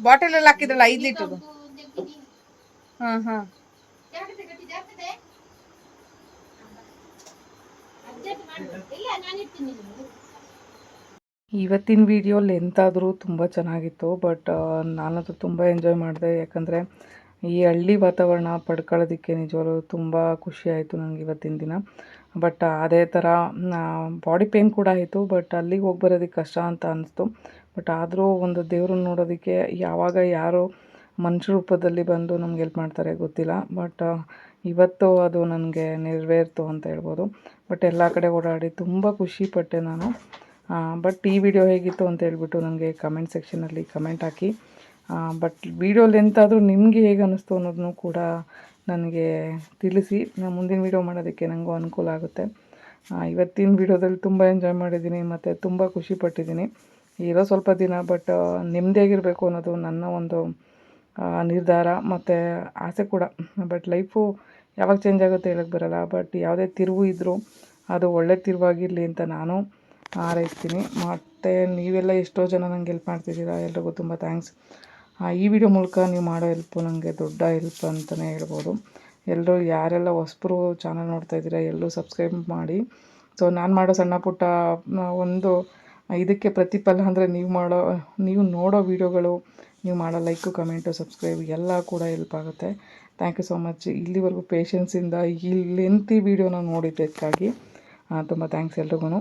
ಬಾಟಲಲ್ಲಿ ಹಾಕಿದ್ರಲ್ಲ 5 ಲೀಟರ್ದು. ಹಾಂ ಹಾಂ ಇವತ್ತಿನ ವಿಡಿಯೋ ಲೆಂತ್ ಆದರೂ ತುಂಬ ಚೆನ್ನಾಗಿತ್ತು. ಬಟ್ ನಾನಂತೂ ತುಂಬ ಎಂಜಾಯ್ ಮಾಡಿದೆ. ಯಾಕಂದರೆ ಈ ಹಳ್ಳಿ ವಾತಾವರಣ ಪಡ್ಕೊಳ್ಳೋದಕ್ಕೆ ನಿಜವಾಗ್ಲೂ ತುಂಬ ಖುಷಿ ಆಯಿತು ನನಗೆ ಇವತ್ತಿನ ದಿನ. ಬಟ್ ಅದೇ ಥರ ಬಾಡಿ ಪೇಯ್ನ್ ಕೂಡ ಆಯಿತು. ಬಟ್ ಅಲ್ಲಿಗೆ ಹೋಗಿ ಬರೋದಕ್ಕೆ ಕಷ್ಟ ಅಂತ ಅನ್ನಿಸ್ತು. ಬಟ್ ಆದರೂ ಒಂದು ದೇವ್ರನ್ನ ನೋಡೋದಕ್ಕೆ ಯಾವಾಗ ಯಾರು ಮನುಷ್ಯ ರೂಪದಲ್ಲಿ ಬಂದು ನಮ್ಗೆ ಹೆಲ್ಪ್ ಮಾಡ್ತಾರೆ ಗೊತ್ತಿಲ್ಲ. ಬಟ್ ಇವತ್ತು ಅದು ನನಗೆ ನೆರವೇರ್ತು ಅಂತ ಹೇಳ್ಬೋದು. ಬಟ್ ಎಲ್ಲ ಕಡೆ ಓಡಾಡಿ ತುಂಬ ಖುಷಿಪಟ್ಟೆ ನಾನು. ಬಟ್ ಈ ವಿಡಿಯೋ ಹೇಗಿತ್ತು ಅಂತ ಹೇಳ್ಬಿಟ್ಟು ನನಗೆ ಕಮೆಂಟ್ ಸೆಕ್ಷನಲ್ಲಿ comment hockey. But video length ಆದರೂ ನಿಮಗೆ ಹೇಗೆ ಅನ್ನಿಸ್ತು ಅನ್ನೋದನ್ನು ಕೂಡ ನನಗೆ ತಿಳಿಸಿ. ನಾನು ಮುಂದಿನ ವಿಡಿಯೋ ಮಾಡೋದಕ್ಕೆ ನನಗೂ ಅನುಕೂಲ ಆಗುತ್ತೆ. ಇವತ್ತಿನ ವಿಡಿಯೋದಲ್ಲಿ ತುಂಬ ಎಂಜಾಯ್ ಮಾಡಿದ್ದೀನಿ ಮತ್ತು ತುಂಬ ಖುಷಿಪಟ್ಟಿದ್ದೀನಿ. ಇರೋ ಸ್ವಲ್ಪ ದಿನ ಬಟ್ ನೆಮ್ಮದಿಯಾಗಿರಬೇಕು ಅನ್ನೋದು ನನ್ನ ಒಂದು ನಿರ್ಧಾರ ಮತ್ತು ಆಸೆ ಕೂಡ. ಬಟ್ ಲೈಫು ಯಾವಾಗ ಚೇಂಜ್ ಆಗುತ್ತೆ ಹೇಳಕ್ಕೆ ಬರೋಲ್ಲ. ಬಟ್ ಯಾವುದೇ ತಿರುವು ಇದ್ದರೂ ಅದು ಒಳ್ಳೆ ತಿರುವಾಗಿರಲಿ ಅಂತ ನಾನು ಹಾರೈಸ್ತೀನಿ. ಮತ್ತು ನೀವೆಲ್ಲ ಎಷ್ಟೋ ಜನ ನಂಗೆ ಹೆಲ್ಪ್ ಮಾಡ್ತಿದ್ದೀರಾ, ಎಲ್ರಿಗೂ ತುಂಬ ಥ್ಯಾಂಕ್ಸ್. ಈ ವಿಡಿಯೋ ಮೂಲಕ ನೀವು ಮಾಡೋ ಹೆಲ್ಪು ನನಗೆ ದೊಡ್ಡ ಹೆಲ್ಪ್ ಅಂತಲೇ ಹೇಳ್ಬೋದು. ಎಲ್ಲರೂ ಯಾರೆಲ್ಲ ಹೊಸಬರು ಚಾನಲ್ ನೋಡ್ತಾಯಿದ್ದೀರಾ ಎಲ್ಲರೂ ಸಬ್ಸ್ಕ್ರೈಬ್ ಮಾಡಿ. ಸೊ ನಾನು ಮಾಡೋ ಸಣ್ಣ ಪುಟ್ಟ ಒಂದು ಇದಕ್ಕೆ ಪ್ರತಿಫಲ ಅಂದರೆ ನೀವು ನೋಡೋ ವೀಡಿಯೋಗಳು, ನೀವು ಮಾಡೋ ಲೈಕು ಕಮೆಂಟು ಸಬ್ಸ್ಕ್ರೈಬ್ ಎಲ್ಲ ಕೂಡ ಹೆಲ್ಪ್ ಆಗುತ್ತೆ. Thank you so much. ಇಲ್ಲಿವರೆಗೂ ಪೇಷನ್ಸಿಂದ ಈ ಲೆಂತಿ ವೀಡಿಯೋನ ನೋಡಿದ್ದಕ್ಕಾಗಿ ತುಂಬ ಥ್ಯಾಂಕ್ಸ್ ಎಲ್ರಿಗೂ.